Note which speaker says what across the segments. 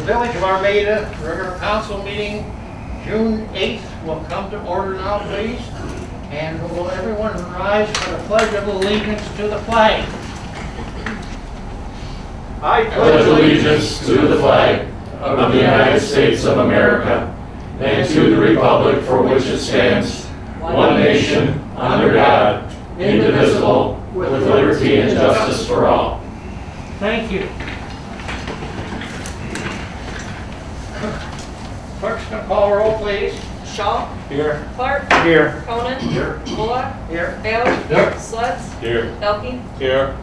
Speaker 1: Village of Armada Regular Council meeting, June 8th, will come to order now, please. And will everyone rise for the Pledge of Allegiance to the flag?
Speaker 2: I pledge allegiance to the flag of the United States of America and to the republic for which it stands, one nation, under God, indivisible, with liberty and justice for all.
Speaker 1: Thank you. Clerk's going to call roll, please.
Speaker 3: Shaw.
Speaker 1: Here.
Speaker 3: Clark.
Speaker 1: Here.
Speaker 3: Conan.
Speaker 1: Here.
Speaker 3: Bullock.
Speaker 1: Here.
Speaker 3: Bale.
Speaker 1: Here.
Speaker 3: Slutz.
Speaker 2: Here.
Speaker 3: Elke.
Speaker 2: Here.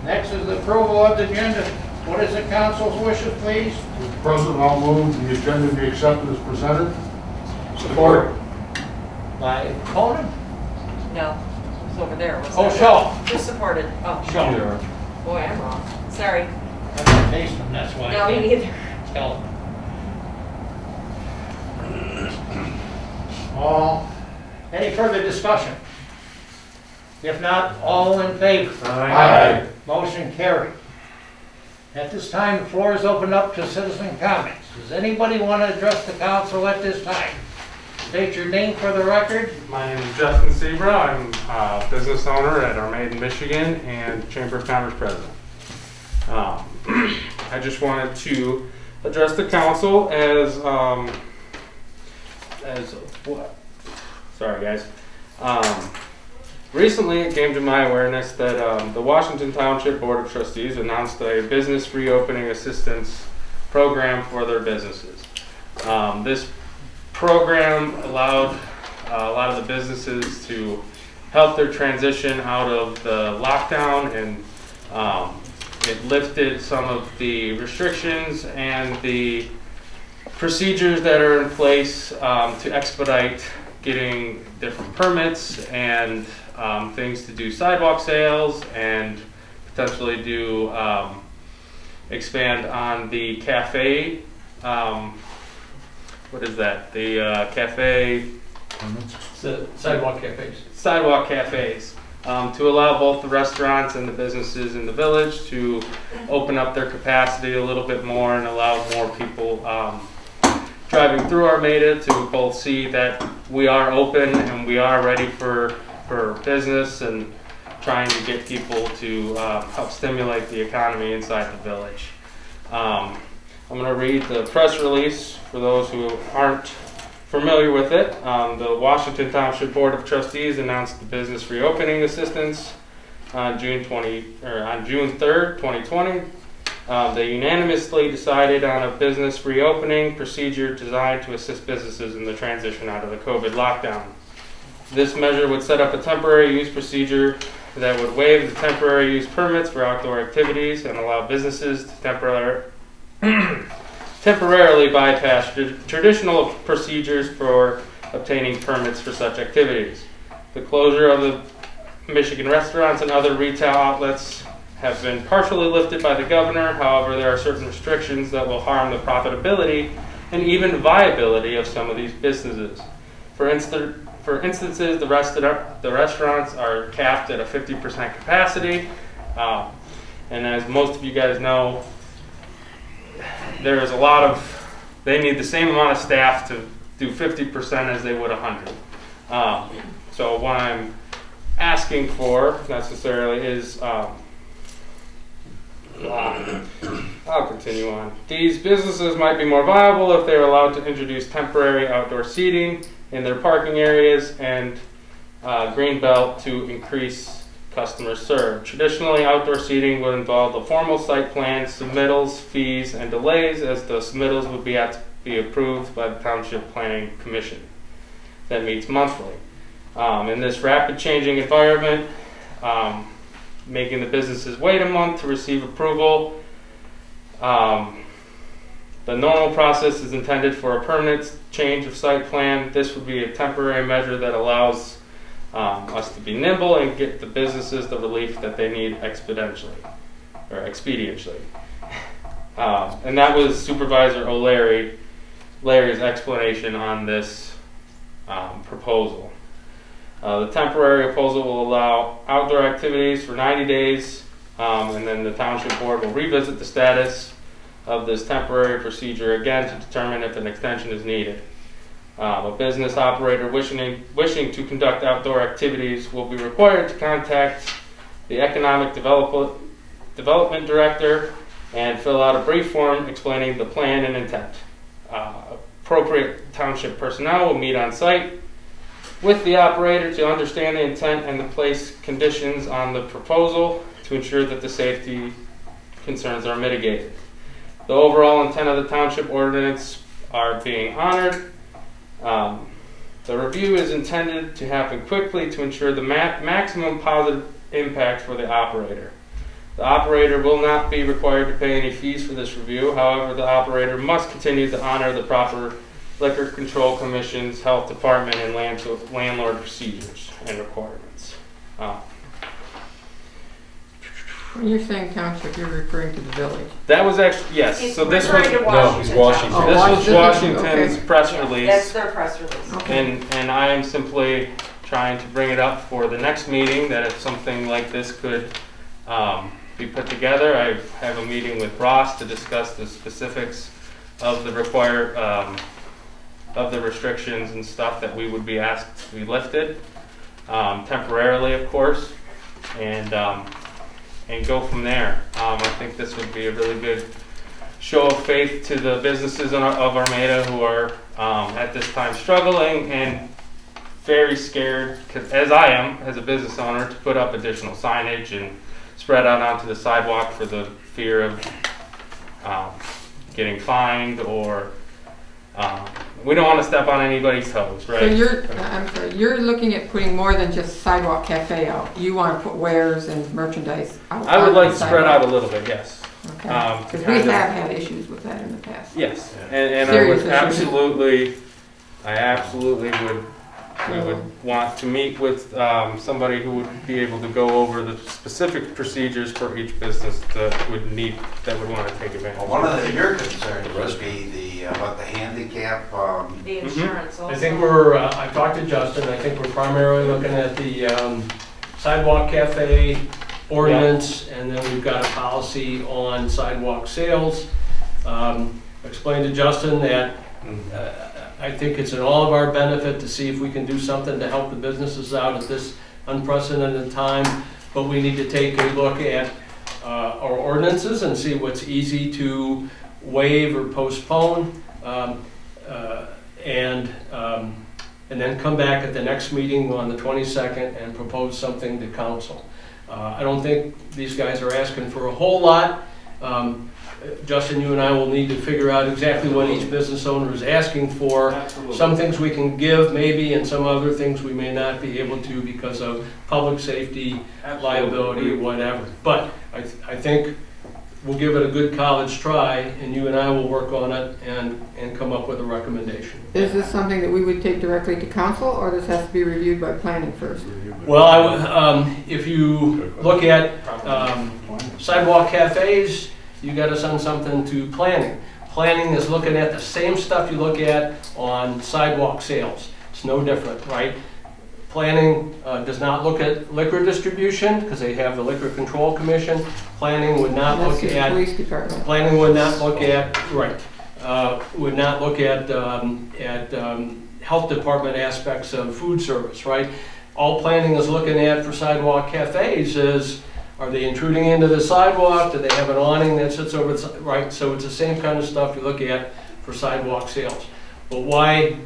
Speaker 1: Next is the approval of the agenda. What is the council's wishes, please?
Speaker 4: Mr. President, I'll move the agenda be accepted as presented.
Speaker 1: Support. By Conan?
Speaker 3: No. It's over there. What's
Speaker 1: Oh,
Speaker 3: that?
Speaker 1: Shaw.
Speaker 3: Who supported? Oh.
Speaker 1: Shaw.
Speaker 3: Boy, I'm wrong. Sorry.
Speaker 1: I'm not basement, that's why.
Speaker 3: No,
Speaker 1: I
Speaker 3: me
Speaker 1: can't
Speaker 3: neither.
Speaker 1: tell. Any further discussion? If not, all in favor?
Speaker 4: Aye.
Speaker 1: Motion carried. At this time, the floor is open up to citizen comments. Does anybody want to address the council at this time? State your name for the record.
Speaker 5: My name is Justin Sebra. I'm a business owner at Armada, Michigan, and Chamber of Commerce president. I just wanted to address the council as what? Sorry, guys. Recently, it came to my awareness that the Washington Township Board of Trustees announced a business reopening assistance program for their businesses. This program allowed a lot of the businesses to help their transition out of the lockdown, and it lifted some of the restrictions and the procedures that are in place to expedite getting different permits and things to do sidewalk sales and potentially do expand on the cafe. What is that? The cafe.
Speaker 1: Sidewalk cafes.
Speaker 5: Sidewalk cafes. To allow both the restaurants and the businesses in the village to open up their capacity a little bit more and allow more people driving through Armada to both see that we are open and we are ready for business, and trying to get people to help stimulate the economy inside the village. I'm going to read the press release for those who aren't familiar with it. The Washington Township Board of Trustees announced the business reopening assistance on June 3rd, 2020. They unanimously decided on a business reopening procedure designed to assist businesses in the transition out of the COVID lockdown. This measure would set up a temporary use procedure that would waive the temporary use permits for outdoor activities and allow businesses to temporarily bypass traditional procedures for obtaining permits for such activities. The closure of the Michigan restaurants and other retail outlets have been partially lifted by the governor. However, there are certain restrictions that will harm the profitability and even viability of some of these businesses. For instances, the restaurants are capped at a 50% capacity, and as most of you guys know, there is they need the same amount of staff to do 50% as they would 100. So what I'm asking for necessarily is, I'll continue on. These businesses might be more viable if they are allowed to introduce temporary outdoor seating in their parking areas and green belt to increase customer serve. Traditionally, outdoor seating would involve a formal site plan, submittals, fees, and delays, as the submittals would be approved by the Township Planning Commission that meets monthly. In this rapid changing environment, making the businesses wait a month to receive approval. The normal process is intended for a permanent change of site plan. This would be a temporary measure that allows us to be nimble and get the businesses the relief that they need expediently. And that was Supervisor Larry's explanation on this proposal. The temporary proposal will allow outdoor activities for 90 days And then the township board will revisit the status of this temporary procedure again to determine if an extension is needed. A business operator wishing to conduct outdoor activities will be required to contact the economic development director and fill out a brief form explaining the plan and intent. Appropriate township personnel will meet on site with the operator to understand the intent and to place conditions on the proposal to ensure that the safety concerns are mitigated. The overall intent of the township ordinance are being honored. The review is intended to happen quickly to ensure the maximum positive impact for the operator. The operator will not be required to pay any fees for this review. However, the operator must continue to honor the proper Liquor Control Commission's, Health Department, and landlord procedures and requirements.
Speaker 6: When you're saying township, you're referring to the village.
Speaker 5: That was actually, yes.
Speaker 3: He's
Speaker 5: So this was,
Speaker 3: referring to
Speaker 2: No, he's Washington.
Speaker 6: Oh,
Speaker 5: this was
Speaker 6: Washington,
Speaker 5: Washington's
Speaker 6: okay.
Speaker 5: press
Speaker 3: That's
Speaker 5: release.
Speaker 3: their press release.
Speaker 6: Okay.
Speaker 5: And I am simply trying to bring it up for the next meeting, that if something like this could be put together. I have a meeting with Ross to discuss the specifics of the of the restrictions and stuff that we would be asked to be lifted, temporarily, of course, and go from there. I think this would be a really good show of faith to the businesses of Armada who are at this time struggling and very scared, because as I am, as a business owner, to put up additional signage and spread out onto the sidewalk for the fear of getting fined, or we don't want to step on anybody's toes, right?
Speaker 6: So you're looking at putting more than just sidewalk cafe out. You want to put wares and merchandise out.
Speaker 5: I would
Speaker 6: on
Speaker 5: like
Speaker 6: the
Speaker 5: to spread out a
Speaker 6: sidewalk.
Speaker 5: little bit, yes.
Speaker 6: Okay. Because we
Speaker 5: kind of-
Speaker 6: have had issues with that in the past.
Speaker 5: Yes, and I
Speaker 6: Serious
Speaker 5: would
Speaker 6: issues.
Speaker 5: absolutely would want to meet with somebody who would be able to go over the specific procedures for each business that would want to take advantage.
Speaker 7: Well, one of your concerns would be about the handicap.
Speaker 3: The insurance also.
Speaker 8: I think I've talked to Justin, I think we're primarily looking at the sidewalk cafe ordinance, and then we've got a policy on sidewalk sales. Explained to Justin that I think it's in all of our benefit to see if we can do something to help the businesses out at this unprecedented time, but we need to take a look at our ordinances and see what's easy to waive or postpone, and then come back at the next meeting on the 22nd and propose something to council. I don't think these guys are asking for a whole lot. Justin, you and I will need to figure out exactly what each business owner is asking for.
Speaker 5: Absolutely.
Speaker 8: Some things we can give maybe, and some other things we may not be able to because of public safety, liability, whatever. But I think we'll give it a good college try, and you and I will work on it and come up with a recommendation.
Speaker 6: Is this something that we would take directly to council, or this has to be reviewed by planning first?
Speaker 8: Well, if you look at sidewalk cafes, you got to send something to planning. Planning is looking at the same stuff you look at on sidewalk sales. It's no different, right? Planning does not look at liquor distribution because they have the Liquor Control Commission. Planning would not
Speaker 6: That's
Speaker 8: look
Speaker 6: the
Speaker 8: at.
Speaker 6: police department.
Speaker 8: Planning would not look at, right, would not look at health department aspects of food service, right? All planning is looking at for sidewalk cafes is, are they intruding into the sidewalk? Do they have an awning that sits over the, right? So it's the same kind of stuff you look at for sidewalk sales. But why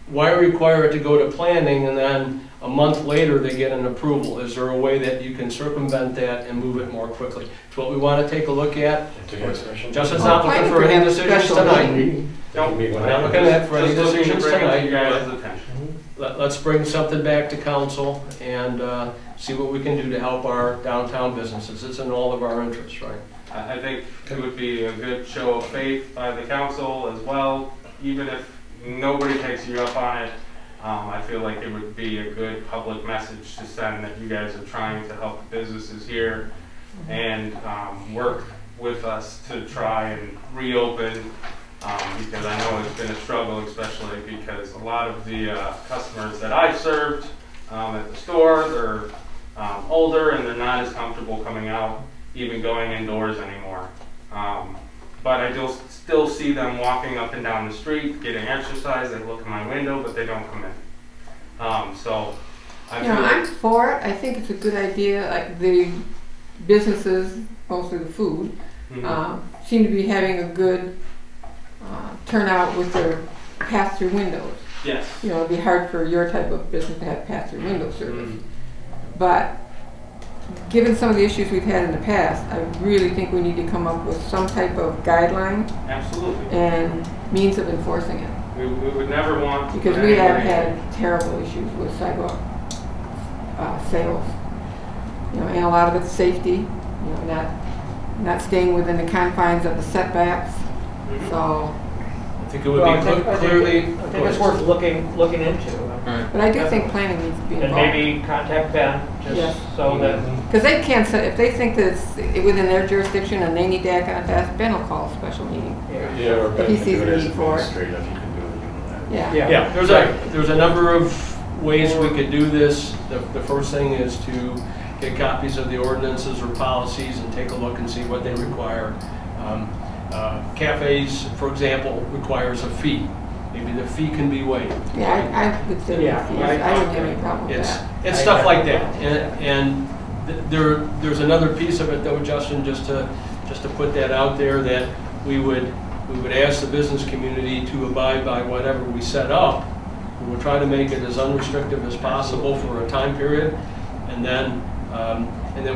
Speaker 8: require it to go to planning and then a month later they get an approval? Is there a way that you can circumvent that and move it more quickly? It's what we want to take a look at. Justin's not looking for any decisions tonight.
Speaker 5: We're
Speaker 8: not looking at for any decisions tonight.
Speaker 5: You guys' attention.
Speaker 8: Let's bring something back to council and see what we can do to help our downtown businesses. It's in all of our interests, right?
Speaker 5: I think it would be a good show of faith by the council as well, even if nobody takes you up on it. I feel like it would be a good public message to send that you guys are trying to help the businesses here and work with us to try and reopen, because I know it's been a struggle, especially because a lot of the customers that I've served at the store, they're older and they're not as comfortable coming out even going indoors anymore. But I still see them walking up and down the street, getting exercise. They look in my window, but they don't come in. So I feel
Speaker 6: I'm for it. I think it's a good idea. Like the businesses, mostly the food, seem to be having a good turnout with their pass-through windows.
Speaker 5: yes.
Speaker 6: You know, it'd be hard for your type of business to have pass-through window service. But given some of the issues we've had in the past, I really think we need to come up with some type of guideline
Speaker 5: Absolutely.
Speaker 6: and means of enforcing it.
Speaker 5: We would never want
Speaker 6: Because we have had terrible issues with sidewalk sales. You know, and a lot of it's safety, you know, not staying within the confines of the setbacks. So,
Speaker 8: I think it would be clearly.
Speaker 9: I think it's worth looking into.
Speaker 6: but I do think planning needs to be
Speaker 9: And
Speaker 6: involved.
Speaker 9: maybe contact Ben,
Speaker 6: Yes.
Speaker 9: just so that,
Speaker 6: Because they can't, if they think that it's within their jurisdiction and they need to act on it fast, Ben will call a special meeting.
Speaker 2: Yeah, or
Speaker 6: If
Speaker 2: Ben
Speaker 6: he
Speaker 2: can
Speaker 6: sees
Speaker 2: do
Speaker 6: the
Speaker 2: it as
Speaker 6: need for it.
Speaker 2: administrative, you can do it, you know that.
Speaker 6: Yeah.
Speaker 8: Yeah, there's a number of ways we could do this. The first thing is to get copies of the ordinances or policies and take a look and see what they require. Cafes, for example, requires a fee. Maybe the fee can be waived.
Speaker 6: Yeah, I would say
Speaker 9: Yeah,
Speaker 6: yes. I wouldn't have any problem with that.
Speaker 8: It's stuff like that. And there's another piece of it though, Justin, just to put that out there, that we would ask the business community to abide by whatever we set up. We will try to make it as unrestrictive as possible for a time period, and then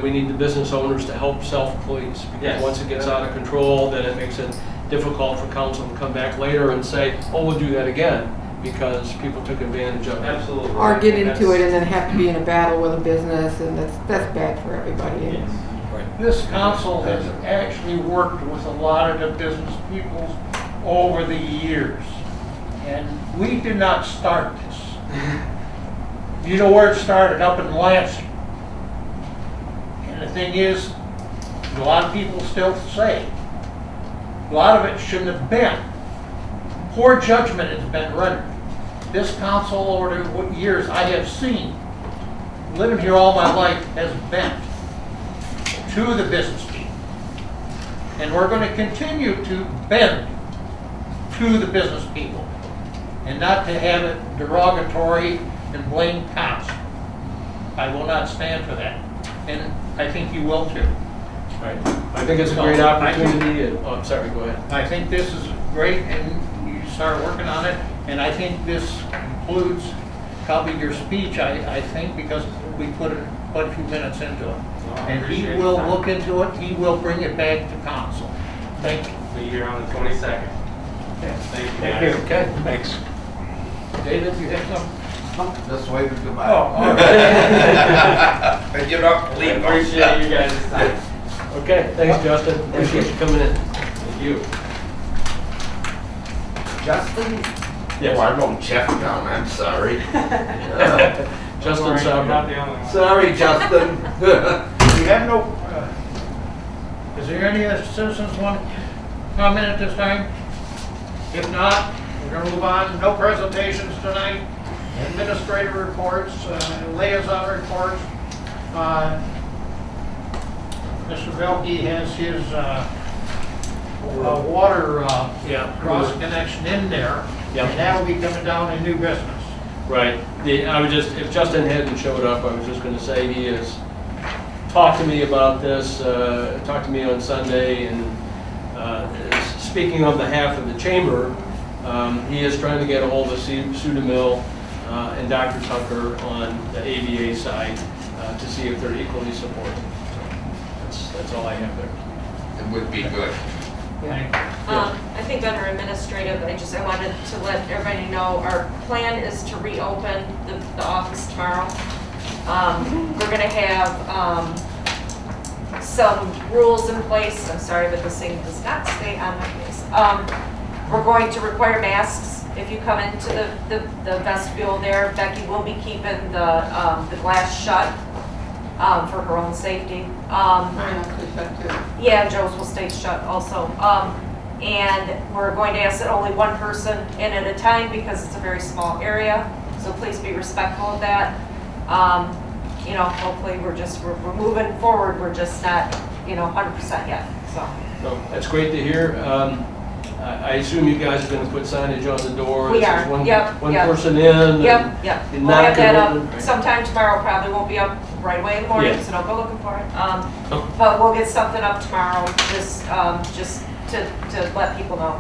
Speaker 8: we need the business owners to help self-police. Because
Speaker 5: Yes.
Speaker 8: once it gets out of control, then it makes it difficult for council to come back later and say, oh, we'll do that again, because people took advantage of it.
Speaker 5: Absolutely.
Speaker 6: Or get into
Speaker 5: That's-
Speaker 6: it and then have to be in a battle with a business, and that's bad for everybody.
Speaker 5: Yes.
Speaker 1: This council has actually worked with a lot of the business people over the years. And we did not start this. You know where it started? Up in Lansing. And the thing is, a lot of people still say, a lot of it shouldn't have been. Poor judgment has been rendered. This council over the years I have seen, living here all my life, has bent to the business people. And we're going to continue to bend to the business people and not to have it derogatory and blame council. I will not stand for that. And I think you will too.
Speaker 8: Right. I think it's a great opportunity. Oh, I'm sorry, go ahead.
Speaker 1: I think this is great and you start working on it. And I think this includes probably your speech, I think, because we put quite a few minutes into it. And he will look into it, he will bring it back to council. Thank you.
Speaker 5: Be here on the 22nd. Thank you.
Speaker 9: thank you.
Speaker 5: guys.
Speaker 8: Okay, thanks.
Speaker 1: David, you have something?
Speaker 7: Just wave it goodbye.
Speaker 1: Oh, all right.
Speaker 7: But you don't
Speaker 5: I
Speaker 7: leave.
Speaker 5: appreciate you guys' time.
Speaker 8: Okay, thanks, Justin. Appreciate you coming in.
Speaker 5: Thank you.
Speaker 7: Justin?
Speaker 8: Yes.
Speaker 7: Oh, I wrote Jeff down, I'm sorry.
Speaker 8: Justin
Speaker 5: Don't worry, you're not
Speaker 8: Sauber.
Speaker 5: the only one.
Speaker 7: Sorry, Justin.
Speaker 1: We have no, is there any other citizens want to comment at this time? If not, we're going to move on. No presentations tonight. Administrative reports, liaison reports. Mr. Velke has his water
Speaker 8: Yeah.
Speaker 1: cross connection in there.
Speaker 8: Yep.
Speaker 1: And that will be coming down in new business.
Speaker 8: Right. If Justin hadn't showed up, I was just going to say he has talked to me about this, talked to me on Sunday, and speaking on behalf of the chamber, he is trying to get a hold of Sue DeMille and Dr. Tucker on the ABA side to see if they're equally supportive. So that's all I have there.
Speaker 7: It would be good.
Speaker 3: I think under administrative, I wanted to let everybody know, our plan is to reopen the office tomorrow. We're gonna have, some rules in place. I'm sorry, but this thing does not stay on my face. We're going to require masks if you come into the vestibule there. Becky will be keeping the glass shut, for her own safety. Yeah, Joe's will stay shut also. And we're going to ask that only one person in at a time because it's a very small area. So please be respectful of that. You know, hopefully we're moving forward. We're just not 100% yet, so.
Speaker 8: So that's great to hear. I assume you guys are going to put signage on the door.
Speaker 3: We
Speaker 8: This
Speaker 3: are.
Speaker 8: is one-
Speaker 3: Yep,
Speaker 8: One
Speaker 3: yep.
Speaker 8: person in.
Speaker 3: Yep.
Speaker 8: and
Speaker 3: We'll
Speaker 8: not
Speaker 3: have that
Speaker 8: gonna-
Speaker 3: up sometime tomorrow, probably won't be up right away in the morning,
Speaker 8: Yeah.
Speaker 3: so don't go looking for it. But we'll get something up tomorrow, just to let people know.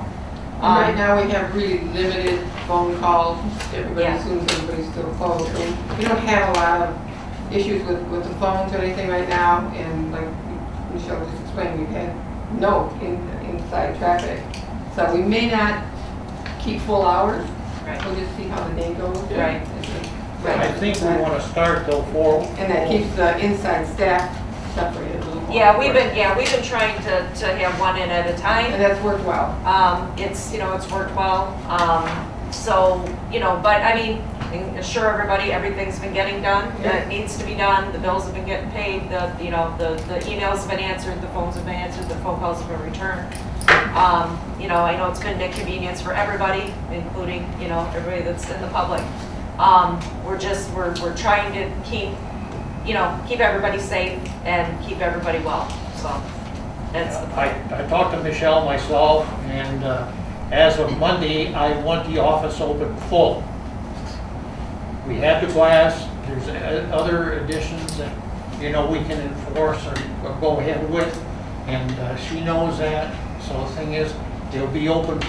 Speaker 6: And right now, we have really limited phone calls. Everybody
Speaker 3: Yeah.
Speaker 6: assumes everybody's still closed. And we don't have a lot of issues with the phones or anything right now. And like Michelle just explained, we've had no inside traffic. So we may not keep full hours.
Speaker 3: Right.
Speaker 6: We'll just see how the day goes.
Speaker 3: Right.
Speaker 1: I think we want to start though for.
Speaker 6: And that keeps the inside staff separated a little more.
Speaker 3: Yeah, we've been trying to have one in at a time.
Speaker 6: And that's worked well.
Speaker 3: It's worked well. So, but I mean, I can assure everybody, everything's been getting done that needs to be done. The bills have been getting paid, the emails have been answered, the phones have been answered, the phone calls have been returned. I know it's been an inconvenience for everybody, including, everybody that's in the public. We're trying to keep everybody safe and keep everybody well, so that's the plan.
Speaker 1: I talked to Michelle myself, and as of Monday, I want the office open full. We have the glass, there's other additions that, we can enforce or go ahead with, and she knows that. So the thing is, they'll be open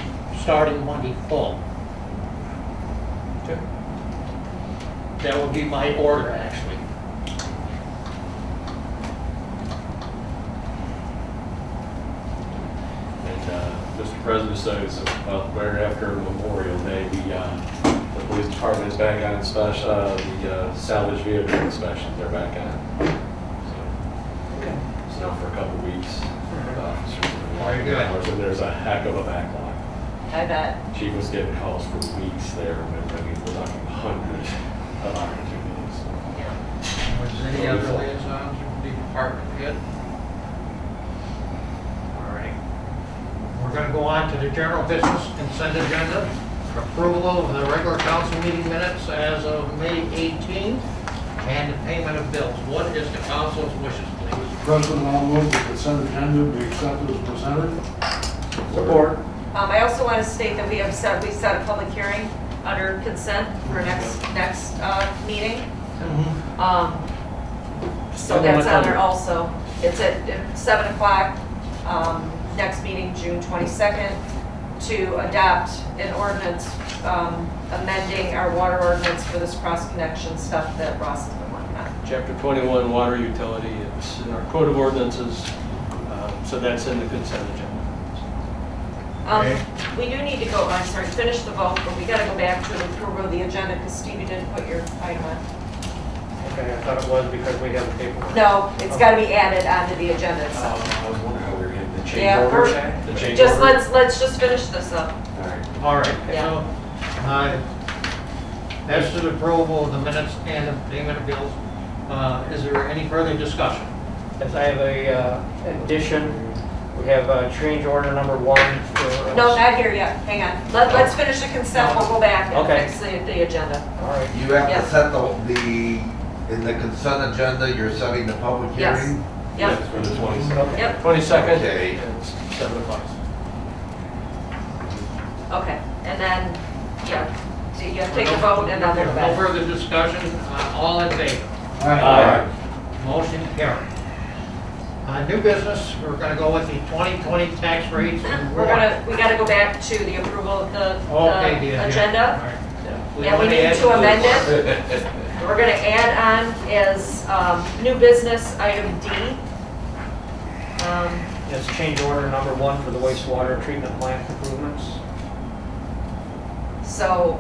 Speaker 1: starting Monday full.
Speaker 8: Okay.
Speaker 1: That would be my order, actually.
Speaker 2: Mr. President says, right after Memorial Day, the police department is back on inspection, the salvage vehicle inspections are back on. So for a couple weeks, the officers.
Speaker 1: Very good.
Speaker 2: And there's a heck of a backlog.
Speaker 3: I bet.
Speaker 2: Chief was getting calls for weeks there, but I mean, we're talking hundreds of opportunities.
Speaker 1: Was any other liaisons with the department yet? All right. We're going to go on to the general business consent agenda. Approval of the regular council meeting minutes as of May 18th and the payment of bills. What is the council's wishes, please?
Speaker 4: Mr. President, I'll move the consent agenda be accepted as presented.
Speaker 9: Support.
Speaker 3: I also want to state that we set a public hearing under consent for next meeting. So that's on there also. It's at 7 o'clock, next meeting, June 22nd, to adopt an ordinance amending our water ordinance for this cross-connection stuff that Ross has been working on.
Speaker 8: Chapter 21, water utility, it's in our code of ordinances, so that's in the consent agenda.
Speaker 3: We do need to go, finish the vote, but we gotta go back to the approval of the agenda because Stevie didn't put your item on.
Speaker 9: Okay, I thought it was because we have the paperwork.
Speaker 3: No, it's gotta be added onto the agenda itself.
Speaker 2: I was wondering how we were getting the change
Speaker 3: Yeah,
Speaker 2: order.
Speaker 3: we're-
Speaker 2: The change
Speaker 3: Just
Speaker 2: order?
Speaker 3: let's just finish this up.
Speaker 2: All right.
Speaker 1: All right,
Speaker 3: Yeah.
Speaker 1: so, as to the approval of the minutes and the payment of bills, is there any further discussion?
Speaker 9: Yes, I have a addition. We have change order number 1 for.
Speaker 3: No, not here yet, hang on. Let's finish the consent, we'll go back and
Speaker 9: Okay.
Speaker 3: fix the agenda.
Speaker 9: All right.
Speaker 7: You have
Speaker 3: Yes.
Speaker 7: to set in the consent agenda, you're setting the public
Speaker 3: Yes.
Speaker 7: hearing?
Speaker 3: Yep,
Speaker 2: That's for the 22nd.
Speaker 3: yep,
Speaker 8: 22nd,
Speaker 7: Okay.
Speaker 8: it's 7 o'clock.
Speaker 3: okay. And then, so you take a vote and then we'll go
Speaker 1: No
Speaker 3: back.
Speaker 1: further discussion, all in favor?
Speaker 8: Aye.
Speaker 1: Motion carried. New business, we're gonna go with the 2020 tax rates and
Speaker 3: We gotta go back to the approval of the
Speaker 1: Okay, the
Speaker 3: agenda.
Speaker 1: All right.
Speaker 3: Yeah, we
Speaker 1: wanna
Speaker 3: need
Speaker 1: add
Speaker 3: to amend it. We're gonna add on as new business item D.
Speaker 9: Yes, change order number 1 for the wastewater treatment plant improvements.
Speaker 3: So,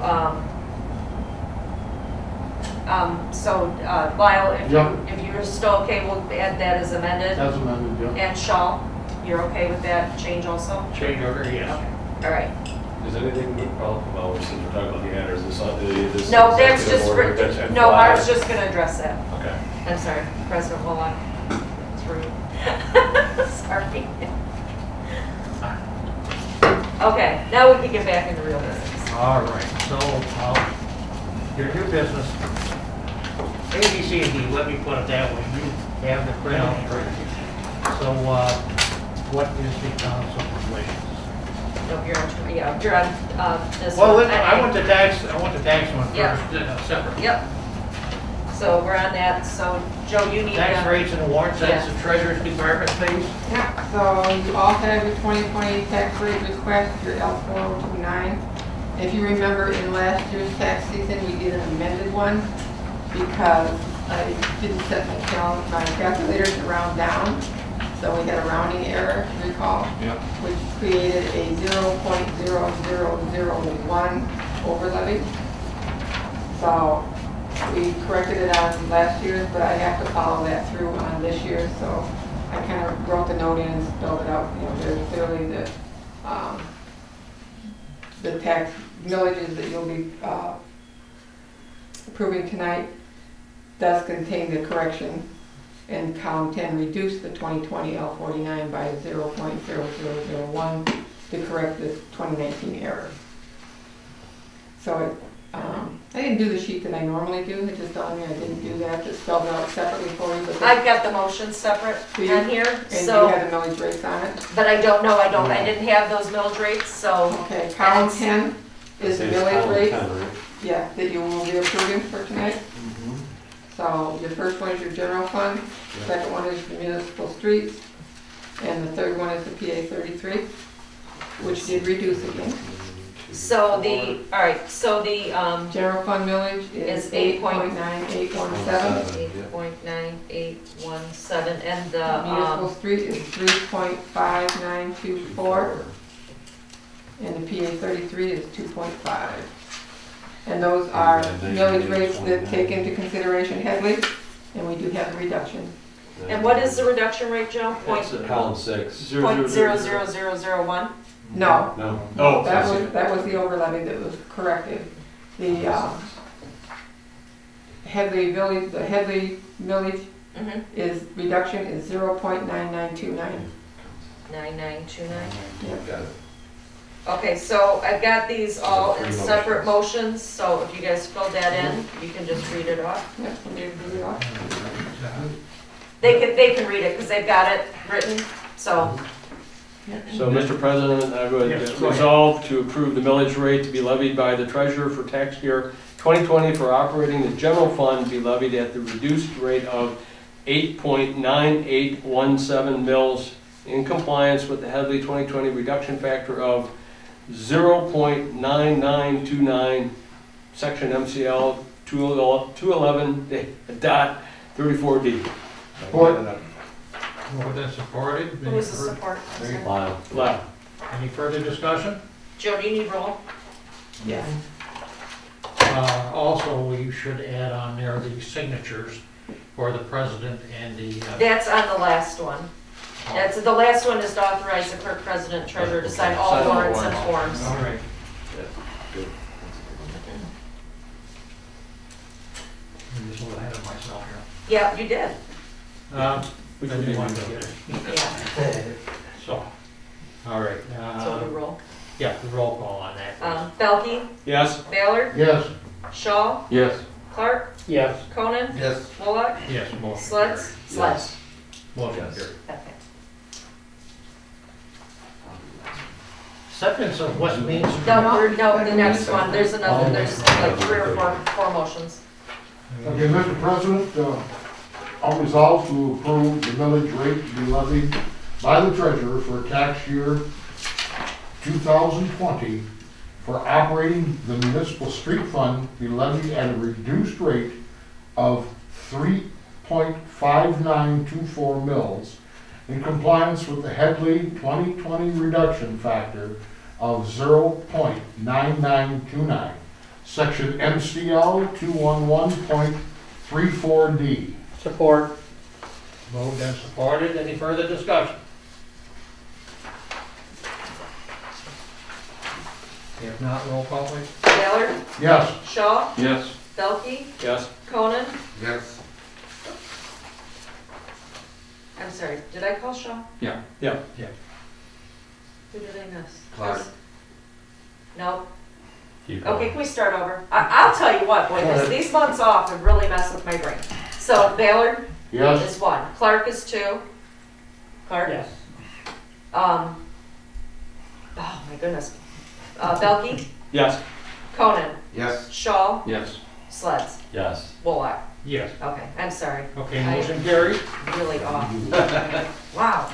Speaker 3: Lyle,
Speaker 4: Yep.
Speaker 3: if you're still okay, we'll add that as amended.
Speaker 4: As amended, yeah.
Speaker 3: And Shaw, you're okay with that change also?
Speaker 1: Change order, yes.
Speaker 3: All right.
Speaker 2: Is anything, well, since we're talking about the adders, this.
Speaker 3: No, that's
Speaker 2: executive
Speaker 3: just,
Speaker 2: order, that's
Speaker 3: no,
Speaker 2: FYI.
Speaker 3: I was just gonna address that.
Speaker 2: Okay.
Speaker 3: I'm sorry, President Wallach. It's rude. Sorry. Okay, now we can get back into real business.
Speaker 1: All right, so, your new business, A, B, C, and D, let me put it that way, you have the printout. So, what is the council's wishes?
Speaker 3: No, you're on, yeah, you're on, this
Speaker 1: Well,
Speaker 3: one.
Speaker 1: I want the tax one
Speaker 3: Yeah.
Speaker 1: first, separate.
Speaker 3: Yep. So we're on that, so Joe, you need
Speaker 1: Tax
Speaker 3: to,
Speaker 1: rates and warrants, that's the treasurer's department pays.
Speaker 6: Yeah, so you all have your 2020 tax rate request, your L4029. If you remember in last year's tax season, we did an amended one because I didn't set my calculators to round down. So we had a rounding error, recall, which created a 0.0001 over levy. So we corrected it on last year's, but I have to follow that through on this year. So I kind of wrote the note in and spelled it out, very clearly that the tax millages that you'll be approving tonight does contain the correction. And column 10, reduce the 2020 L49 by 0.0001 to correct the 2019 error. So I didn't do the sheet that I normally do. It just on me, I didn't do that. Just spelled it out separately for you. But
Speaker 3: I've got the motions separate on here,
Speaker 6: and
Speaker 3: so,
Speaker 6: you have the millage rates on it.
Speaker 3: but I don't know, I didn't have those millage rates, so.
Speaker 6: Okay, column 10 is the millage rate.
Speaker 2: Right?
Speaker 6: Yeah, that you will be approving for tonight. So your first one is your general fund, second one is the municipal streets, and the third one is the PA 33, which did reduce again.
Speaker 3: So the, all right, so the,
Speaker 6: General fund millage is
Speaker 3: Is
Speaker 6: 8.9817.
Speaker 3: 8.9817, and the,
Speaker 6: Municipal street is 3.5924, and the PA 33 is 2.5. And those are millage rates that take into consideration Headley, and we do have a reduction.
Speaker 3: and what is the reduction rate, Joe?
Speaker 8: That's
Speaker 2: Column 6.
Speaker 3: 0.00001?
Speaker 6: No,
Speaker 2: No.
Speaker 8: Oh,
Speaker 6: that was the over levy that was corrected. The Headley village, the Headley millage is, reduction is 0.9929.
Speaker 3: 9929.
Speaker 2: Got it.
Speaker 3: Okay, so I've got these all in
Speaker 2: Three
Speaker 3: separate
Speaker 2: motions.
Speaker 3: motions, so if you guys filled that in, you can just read it off.
Speaker 6: Yep, we need to do it off.
Speaker 3: They can read it, because they've got it written, so.
Speaker 8: So, Mr. President, I would
Speaker 1: Yes, go ahead.
Speaker 8: resolve to approve the millage rate to be levied by the treasurer for tax year 2020 for operating the general fund be levied at the reduced rate of 8.9817 mils in compliance with the Headley 2020 reduction factor of 0.9929, section MCL 211.34D.
Speaker 4: Support.
Speaker 1: Moved and supported.
Speaker 3: Who was the support? I'm sorry.
Speaker 2: Lyle.
Speaker 8: Left.
Speaker 1: Any further discussion?
Speaker 3: Joe, do you need roll?
Speaker 6: Yes.
Speaker 1: Also, we should add on there the signatures for the president and the,
Speaker 3: That's on the last one. That's, the last one is to authorize the clerk, president, treasurer to sign all
Speaker 8: Sign all
Speaker 3: warrants and
Speaker 8: warrants.
Speaker 3: forms.
Speaker 1: all right.
Speaker 2: Good.
Speaker 1: I'm just a little ahead of myself
Speaker 3: Yeah, you did.
Speaker 1: here. I
Speaker 8: We
Speaker 1: didn't
Speaker 8: can
Speaker 1: want
Speaker 8: do
Speaker 1: to
Speaker 8: that.
Speaker 1: get it.
Speaker 3: Yeah,
Speaker 1: So, all right.
Speaker 3: so we roll.
Speaker 1: Yeah, the roll call on that.
Speaker 3: Belkey,
Speaker 8: Yes?
Speaker 3: Baylor,
Speaker 4: Yes.
Speaker 3: Shaw,
Speaker 2: Yes.
Speaker 3: Clark,
Speaker 9: Yes.
Speaker 3: Conan,
Speaker 7: Yes.
Speaker 3: Bullock,
Speaker 1: Yes, motion
Speaker 3: Sleds, Sled.
Speaker 1: Motion
Speaker 2: Yes.
Speaker 1: carried.
Speaker 3: Okay.
Speaker 1: Acceptance of West Main Street.
Speaker 3: No, the next one, there's another, there's like 3 or 4 motions.
Speaker 4: Okay, Mr. President, I'll resolve to approve the millage rate to be levied by the treasurer for tax year 2020 for operating the municipal street fund be levied at a reduced rate of 3.5924 mils in compliance with the Headley 2020 reduction factor of 0.9929, section MCL 211.34D.
Speaker 9: Support.
Speaker 1: Moved and supported. Any further discussion? If not, roll call, please.
Speaker 3: Baylor,
Speaker 4: Yes.
Speaker 3: Shaw,
Speaker 2: Yes.
Speaker 3: Belkey,
Speaker 8: Yes.
Speaker 3: Conan,
Speaker 7: Yes.
Speaker 3: I'm sorry, did I call Shaw?
Speaker 8: Yeah.
Speaker 3: Who did I miss?
Speaker 7: Clark.
Speaker 3: Nope.
Speaker 2: Keep
Speaker 3: Okay, can we start over? I'll tell you what, boy, these months off have really messed with my brain. So Baylor
Speaker 4: Yes.
Speaker 3: is 1, Clark is 2, Clark?
Speaker 9: Yes.
Speaker 3: Oh my goodness. Belkey?
Speaker 8: Yes.
Speaker 3: Conan?
Speaker 7: Yes.
Speaker 3: Shaw?
Speaker 2: Yes.
Speaker 3: Sleds?
Speaker 2: Yes.
Speaker 3: Bullock?
Speaker 1: Yes.
Speaker 3: Okay, I'm sorry.
Speaker 1: Okay,
Speaker 3: I-
Speaker 1: motion carried.
Speaker 3: Really off. Wow.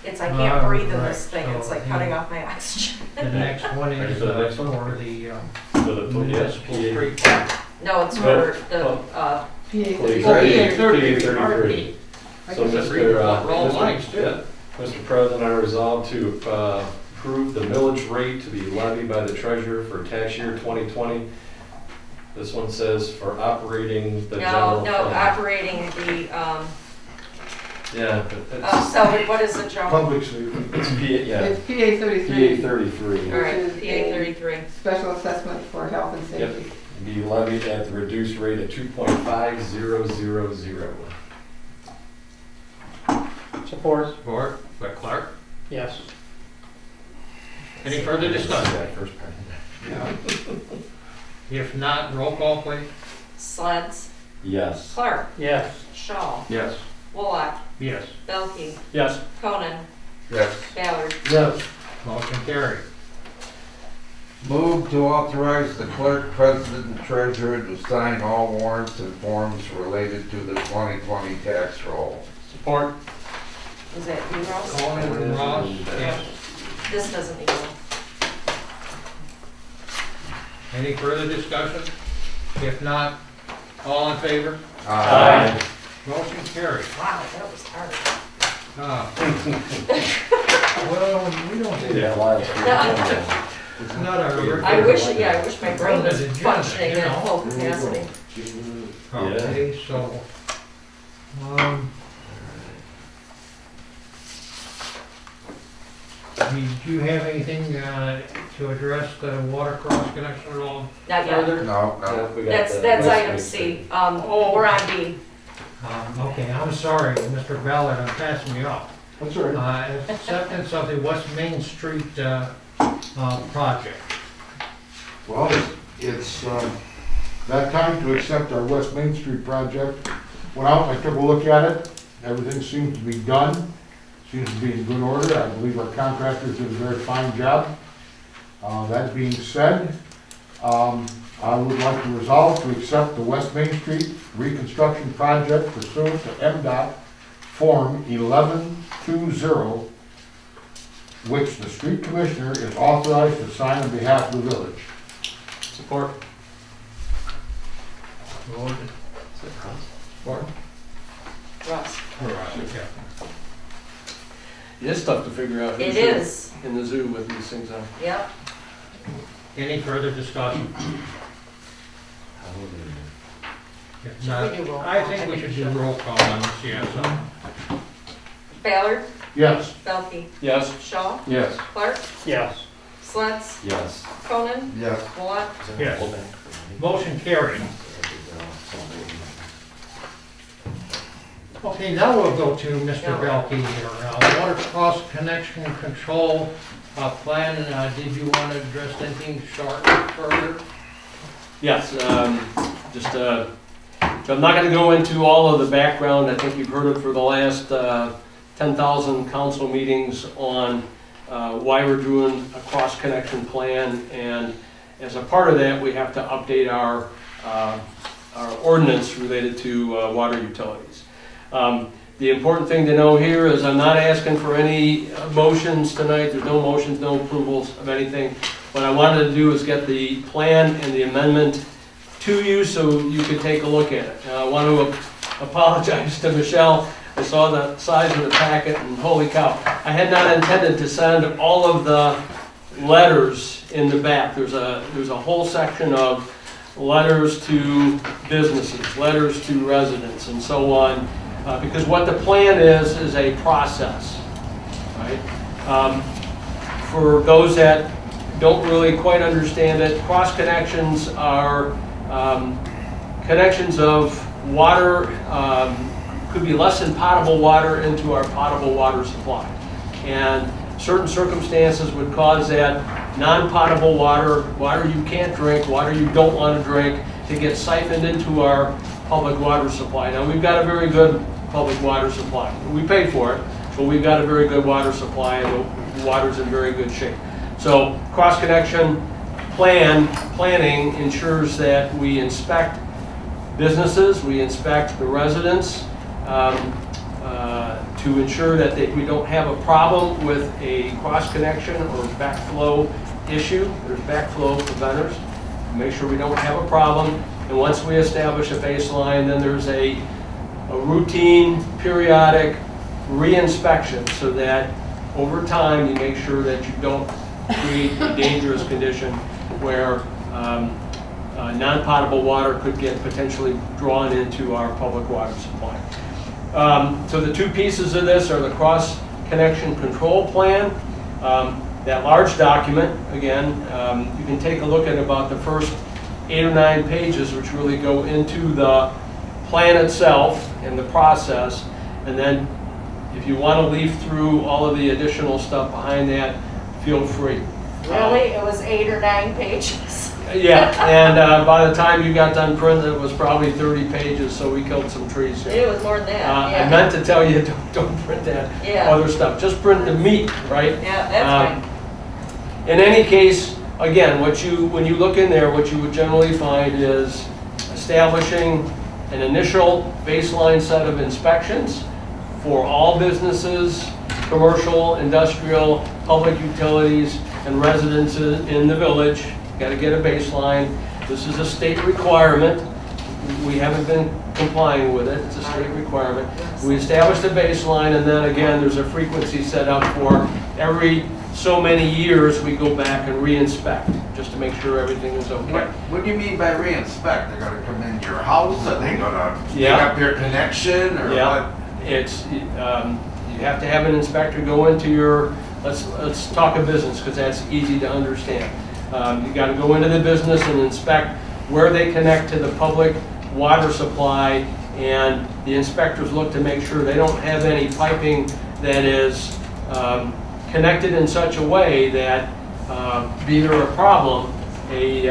Speaker 3: I can't breathe in this thing. It's like cutting off my oxygen.
Speaker 1: The next one
Speaker 2: Ready
Speaker 1: is
Speaker 2: for the next one?
Speaker 1: for the
Speaker 2: For the
Speaker 1: municipal
Speaker 2: PA.
Speaker 1: street.
Speaker 3: No, it's for the,
Speaker 2: Please.
Speaker 1: Oh,
Speaker 2: Ready?
Speaker 1: PA 33.
Speaker 2: 33.
Speaker 1: I
Speaker 2: So
Speaker 1: guess I read
Speaker 2: Mr.
Speaker 1: wrong lines too.
Speaker 2: yeah, Mr. President, I resolve to approve the millage rate to be levied by the treasurer for tax year 2020. This one says for operating the general
Speaker 3: no,
Speaker 2: fund.
Speaker 3: operating the,
Speaker 2: Yeah, but it's,
Speaker 3: Salvage, what is it, Joe?
Speaker 4: Public safety.
Speaker 2: it's PA, yeah,
Speaker 6: It's PA 33.
Speaker 2: PA 33.
Speaker 3: All right,
Speaker 6: Which is
Speaker 3: PA 33.
Speaker 6: Special assessment for health and
Speaker 2: Yep.
Speaker 6: safety.
Speaker 2: Be levied at the reduced rate of 2.5000.
Speaker 9: Support.
Speaker 1: Support by Clark.
Speaker 9: Yes.
Speaker 1: Any further discussion?
Speaker 2: That first part.
Speaker 1: If not, roll call please.
Speaker 3: Sleds?
Speaker 2: Yes.
Speaker 3: Clark?
Speaker 9: Yes.
Speaker 3: Shaw?
Speaker 2: Yes.
Speaker 3: Bullock?
Speaker 1: Yes.
Speaker 3: Belkey?
Speaker 8: Yes.
Speaker 3: Conan?
Speaker 7: Yes.
Speaker 3: Ballard?
Speaker 4: Yes.
Speaker 1: Motion carried.
Speaker 10: Move to authorize the clerk, president, and treasurer to sign all warrants and forms related to the 2020 tax roll.
Speaker 8: Support.
Speaker 3: Is that you, Ross?
Speaker 1: Conan and Ross, yes.
Speaker 3: This doesn't need one.
Speaker 1: Any further discussion? If not, all in favor?
Speaker 2: Aye.
Speaker 1: Motion carried.
Speaker 3: Wow, that was hard.
Speaker 1: Well, we don't do
Speaker 2: Yeah,
Speaker 1: that.
Speaker 2: last
Speaker 1: It's not our.
Speaker 3: I wish my brain was
Speaker 1: Agenda,
Speaker 3: functioning
Speaker 1: you
Speaker 3: at
Speaker 1: know.
Speaker 3: full capacity.
Speaker 1: Okay, so, did you have anything, to address the water cross connection at all?
Speaker 3: Not yet.
Speaker 1: Further?
Speaker 10: No, no.
Speaker 3: That's item C. We're on B.
Speaker 1: Okay, I'm sorry, Mr. Ballard, I'm passing you up.
Speaker 4: That's all right.
Speaker 1: Acceptance of the West Main Street, project.
Speaker 4: Well, it's that time to accept our West Main Street project. Went out, I took a look at it. Everything seems to be done. Seems to be in good order. I believe our contractors did a very fine job. That being said, I would like to resolve to accept the West Main Street reconstruction project pursuant to MDOT Form 1120, which the street commissioner is authorized to sign on behalf of the village.
Speaker 8: Support.
Speaker 1: Support?
Speaker 3: Ross.
Speaker 1: Okay.
Speaker 8: It is tough to figure out.
Speaker 3: It
Speaker 8: who's
Speaker 3: is.
Speaker 8: in the zoo with these things on.
Speaker 3: Yep.
Speaker 1: Any further discussion? If
Speaker 3: Should
Speaker 1: not,
Speaker 3: we do roll
Speaker 1: I
Speaker 3: call?
Speaker 1: think we
Speaker 3: I
Speaker 1: should
Speaker 3: think
Speaker 1: do
Speaker 3: we
Speaker 1: roll call on this, yes.
Speaker 3: Ballard?
Speaker 4: Yes.
Speaker 3: Belkey?
Speaker 8: Yes.
Speaker 3: Shaw?
Speaker 2: Yes.
Speaker 3: Clark?
Speaker 9: Yes.
Speaker 3: Sleds?
Speaker 2: Yes.
Speaker 3: Conan?
Speaker 10: Yes.
Speaker 3: Bullock?
Speaker 1: Yes. Motion carried. Okay, now we'll go to Mr. Belkey here. Water cross connection control plan. Did you want to address anything short further?
Speaker 8: Yes, so I'm not going to go into all of the background. I think you've heard it for the last 10,000 council meetings on why we're doing a cross-connection plan, and as a part of that, we have to update our ordinance related to water utilities. The important thing to know here is I'm not asking for any motions tonight. There's no motions, no approvals of anything. What I wanted to do is get the plan and the amendment to you so you could take a look at it. Now, I want to apologize to Michelle. I saw the size of the packet and holy cow. I had not intended to send all of the letters in the back. There's a whole section of letters to businesses, letters to residents, and so on. Because what the plan is a process, right? For those that don't really quite understand it, cross connections are connections of water, could be less than potable water into our potable water supply. And certain circumstances would cause that non-potable water, water you can't drink, water you don't want to drink, to get siphoned into our public water supply. Now, we've got a very good public water supply. We pay for it, but we've got a very good water supply and the water's in very good shape. So cross-connection planning ensures that we inspect businesses, we inspect the residents to ensure that we don't have a problem with a cross-connection or backflow issue. There's backflow preventers. Make sure we don't have a problem. And once we establish a baseline, then there's a routine, periodic re-inspection so that over time you make sure that you don't create a dangerous condition where non-potable water could get potentially drawn into our public water supply. So the two pieces of this are the cross-connection control plan. That large document, again, you can take a look at about the first 8 or 9 pages, which really go into the plan itself and the process. And then if you want to leaf through all of the additional stuff behind that, feel free.
Speaker 3: Really? It was 8 or 9 pages?
Speaker 8: Yeah, and by the time you got done printing, it was probably 30 pages, so we killed some trees here.
Speaker 3: It was more than that, yeah.
Speaker 8: I meant to tell you, don't print that other stuff. Just print the meat, right?
Speaker 3: Yeah, that's fine.
Speaker 8: In any case, again, when you look in there, what you would generally find is establishing an initial baseline set of inspections for all businesses, commercial, industrial, public utilities, and residences in the village. Got to get a baseline. This is a state requirement. We haven't been complying with it. It's a state requirement. We established a baseline, and then again, there's a frequency set up for every so many years we go back and re-inspect just to make sure everything is okay.
Speaker 10: What do you mean by re-inspect? They're gonna come into your house, are they gonna pick
Speaker 8: Yeah.
Speaker 10: up your connection, or
Speaker 8: Yeah.
Speaker 10: what?
Speaker 8: It's, you have to have an inspector go into your, let's talk a business because that's easy to understand. You got to go into the business and inspect where they connect to the public water supply, and the inspectors look to make sure they don't have any piping that is connected in such a way that be there a problem, a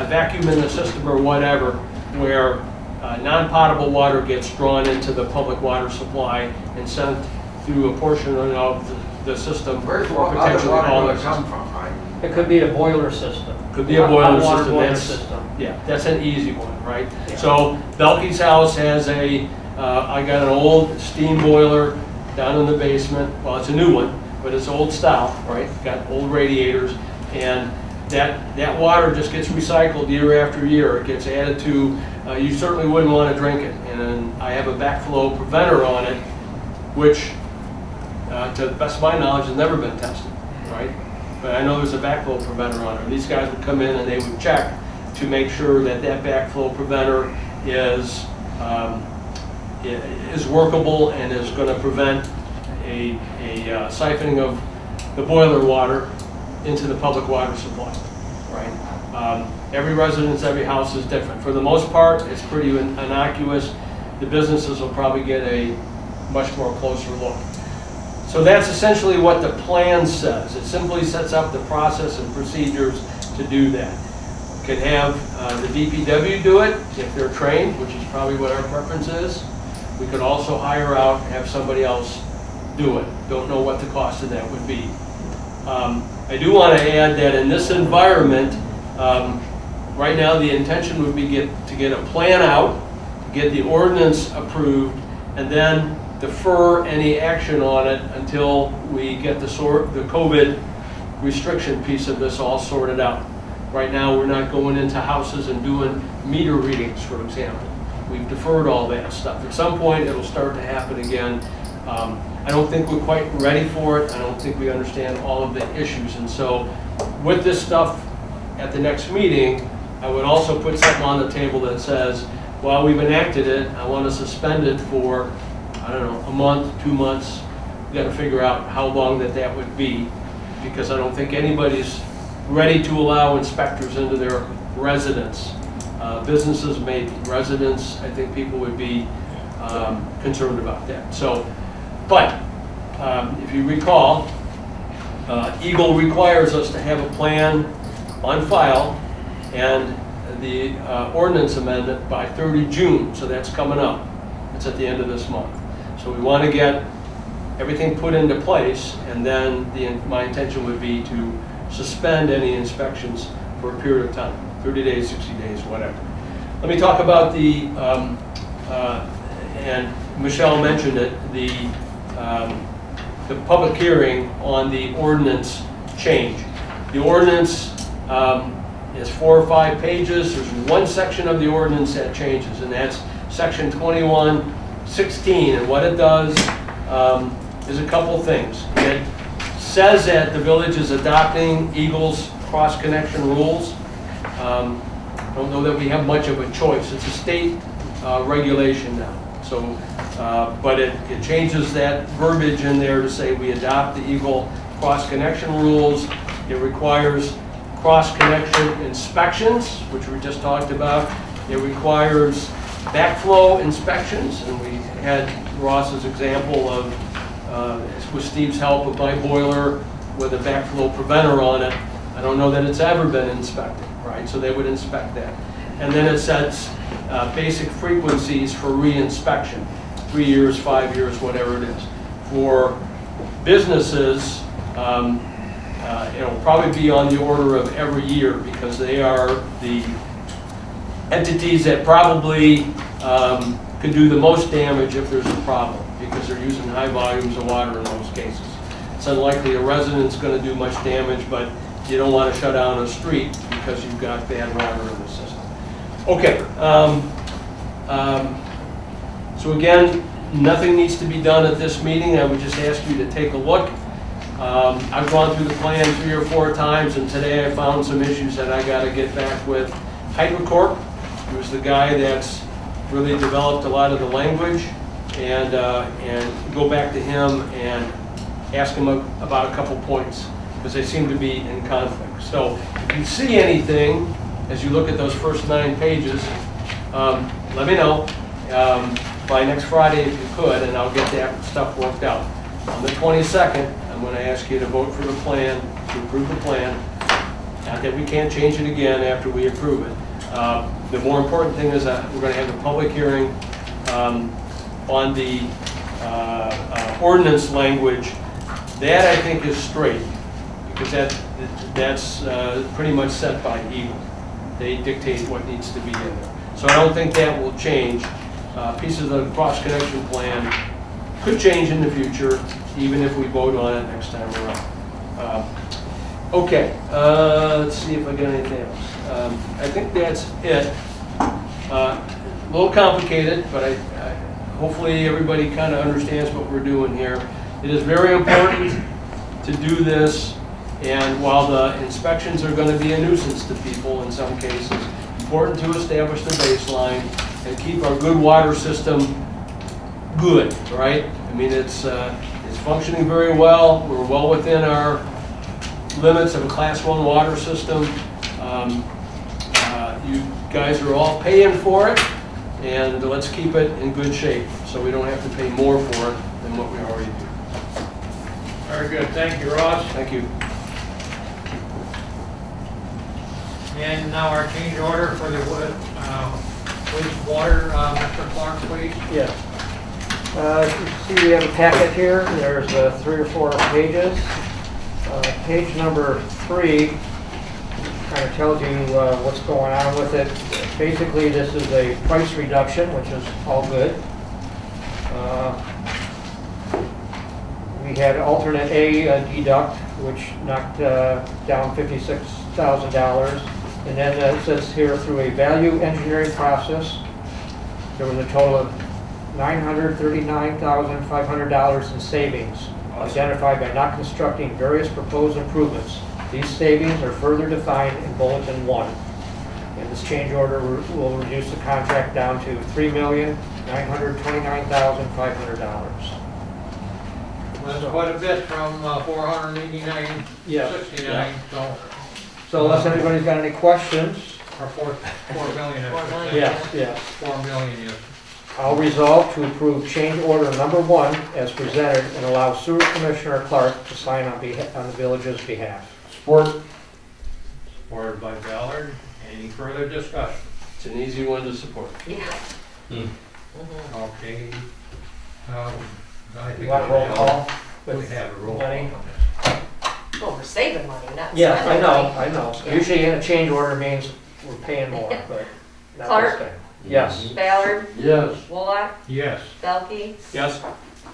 Speaker 8: vacuum in the system or whatever, where non-potable water gets drawn into the public water supply and sent through a portion of the system.
Speaker 10: Where's
Speaker 8: or
Speaker 10: other
Speaker 8: potentially
Speaker 10: water
Speaker 8: all
Speaker 10: gonna
Speaker 8: the
Speaker 10: come
Speaker 8: system.
Speaker 10: from?
Speaker 9: It could be a boiler system.
Speaker 8: Could be a boiler
Speaker 9: Hot water
Speaker 8: system.
Speaker 9: boiler
Speaker 8: That's,
Speaker 9: system.
Speaker 8: yeah, that's an easy one, right?
Speaker 9: Yeah.
Speaker 8: So Belky's house has I got an old steam boiler down in the basement. Well, it's a new one, but it's old style, right? Got old radiators, and that water just gets recycled year after year. It gets added to, you certainly wouldn't want to drink it. And I have a backflow preventer on it, which, to the best of my knowledge, has never been tested, right? But I know there's a backflow preventer on it. These guys would come in and they would check to make sure that backflow preventer is workable and is going to prevent a siphoning of the boiler water into the public water supply, right? Every residence, every house is different. For the most part, it's pretty innocuous. The businesses will probably get a much more closer look. So that's essentially what the plan says. It simply sets up the process and procedures to do that. You can have the DPW do it if they're trained, which is probably what our preference is. We could also hire out and have somebody else do it. Don't know what the cost of that would be. I do want to add that in this environment, right now the intention would be to get a plan out, get the ordinance approved, and then defer any action on it until we get the COVID restriction piece of this all sorted out. Right now, we're not going into houses and doing meter readings, for example. We've deferred all that stuff. At some point, it'll start to happen again. I don't think we're quite ready for it. I don't think we understand all of the issues. And so with this stuff at the next meeting, I would also put something on the table that says, while we've enacted it, I want to suspend it for, I don't know, a month, 2 months. We've got to figure out how long that would be, because I don't think anybody's ready to allow inspectors into their residence. Businesses maybe, residents, I think people would be concerned about that. So, but if you recall, Eagle requires us to have a plan on file and the ordinance amendment by 30 June, so that's coming up. It's at the end of this month. So we want to get everything put into place, and then my intention would be to suspend any inspections for a period of time, 30 days, 60 days, whatever. Let me talk about and Michelle mentioned it, the public hearing on the ordinance change. The ordinance is 4 or 5 pages. There's one section of the ordinance that changes, and that's section 2116. And what it does is a couple things. It says that the village is adopting Eagle's cross-connection rules. I don't know that we have much of a choice. It's a state regulation now. So, but it changes that verbiage in there to say we adopt the Eagle cross-connection rules. It requires cross-connection inspections, which we just talked about. It requires backflow inspections, and we had Ross's example of, with Steve's help, of my boiler with a backflow preventer on it. I don't know that it's ever been inspected, right? So they would inspect that. And then it sets basic frequencies for re-inspection, 3 years, 5 years, whatever it is. For businesses, it'll probably be on the order of every year, because they are the entities that probably could do the most damage if there's a problem, because they're using high volumes of water in those cases. It's unlikely a resident's going to do much damage, but you don't want to shut down a street because you've got bad water in the system. Okay, so again, nothing needs to be done at this meeting. I would just ask you to take a look. I've gone through the plan 3 or 4 times, and today I found some issues that I got to get back with HydroCorp, who's the guy that's really developed a lot of the language, and go back to him and ask him about a couple points, because they seem to be in conflict. So if you see anything as you look at those first 9 pages, let me know by next Friday if you could, and I'll get that stuff worked out. On the 22nd, I'm going to ask you to vote for the plan, to approve the plan. Not that we can't change it again after we approve it. The more important thing is that we're going to have a public hearing on the ordinance language. That, I think, is straight, because that's pretty much set by Eagle. They dictate what needs to be in there. So I don't think that will change. Pieces of the cross-connection plan could change in the future, even if we vote on it next time around. Okay, let's see if I got anything else. I think that's it. A little complicated, but hopefully everybody kind of understands what we're doing here. It is very important to do this, and while the inspections are going to be a nuisance to people in some cases, important to establish the baseline and keep our good water system good, right? I mean, it's functioning very well. We're well within our limits of a Class 1 water system. You guys are all paying for it, and let's keep it in good shape so we don't have to pay more for it than what we already do.
Speaker 1: Very good, thank you, Ross.
Speaker 8: Thank you.
Speaker 1: And now our change order for the wastewater, Mr. Clark, please.
Speaker 9: Yes. You see we have a packet here. There's 3 or 4 pages. Page number 3 kind of tells you what's going on with it. Basically, this is a price reduction, which is all good. We had alternate A deduct, which knocked down $56,000. And then it says here, through a value engineering process, there was a total of $939,500 in savings identified by not constructing various proposed improvements. These savings are further defined in Bulletin 1. And this change order will reduce the contract down to $3,929,500.
Speaker 1: That's quite a bit from 489,
Speaker 9: Yeah.
Speaker 1: 69,
Speaker 9: So unless anybody's got any questions,
Speaker 1: or 4 million. I should say.
Speaker 9: yes.
Speaker 1: 4 million, yes.
Speaker 9: I'll resolve to approve change order number 1 as presented and allow Sewer Commissioner Clark to sign on the village's behalf.
Speaker 4: Support.
Speaker 1: Supported by Ballard. Any further discussion?
Speaker 8: It's an easy one to support.
Speaker 3: Yeah.
Speaker 1: Okay. I think
Speaker 9: You want a roll call?
Speaker 1: we have a roll call
Speaker 9: Lenny?
Speaker 1: on this.
Speaker 3: Well, we're saving money, not
Speaker 9: Yes, I
Speaker 3: spending
Speaker 9: know,
Speaker 3: money.
Speaker 9: I know.
Speaker 3: Yeah.
Speaker 9: Usually in a change order means we're paying more, but not
Speaker 3: Clark?
Speaker 9: this time. Yes.
Speaker 3: Ballard,
Speaker 2: Yes.
Speaker 3: Wolock,
Speaker 1: Yes.
Speaker 3: Belkey,
Speaker 8: Yes?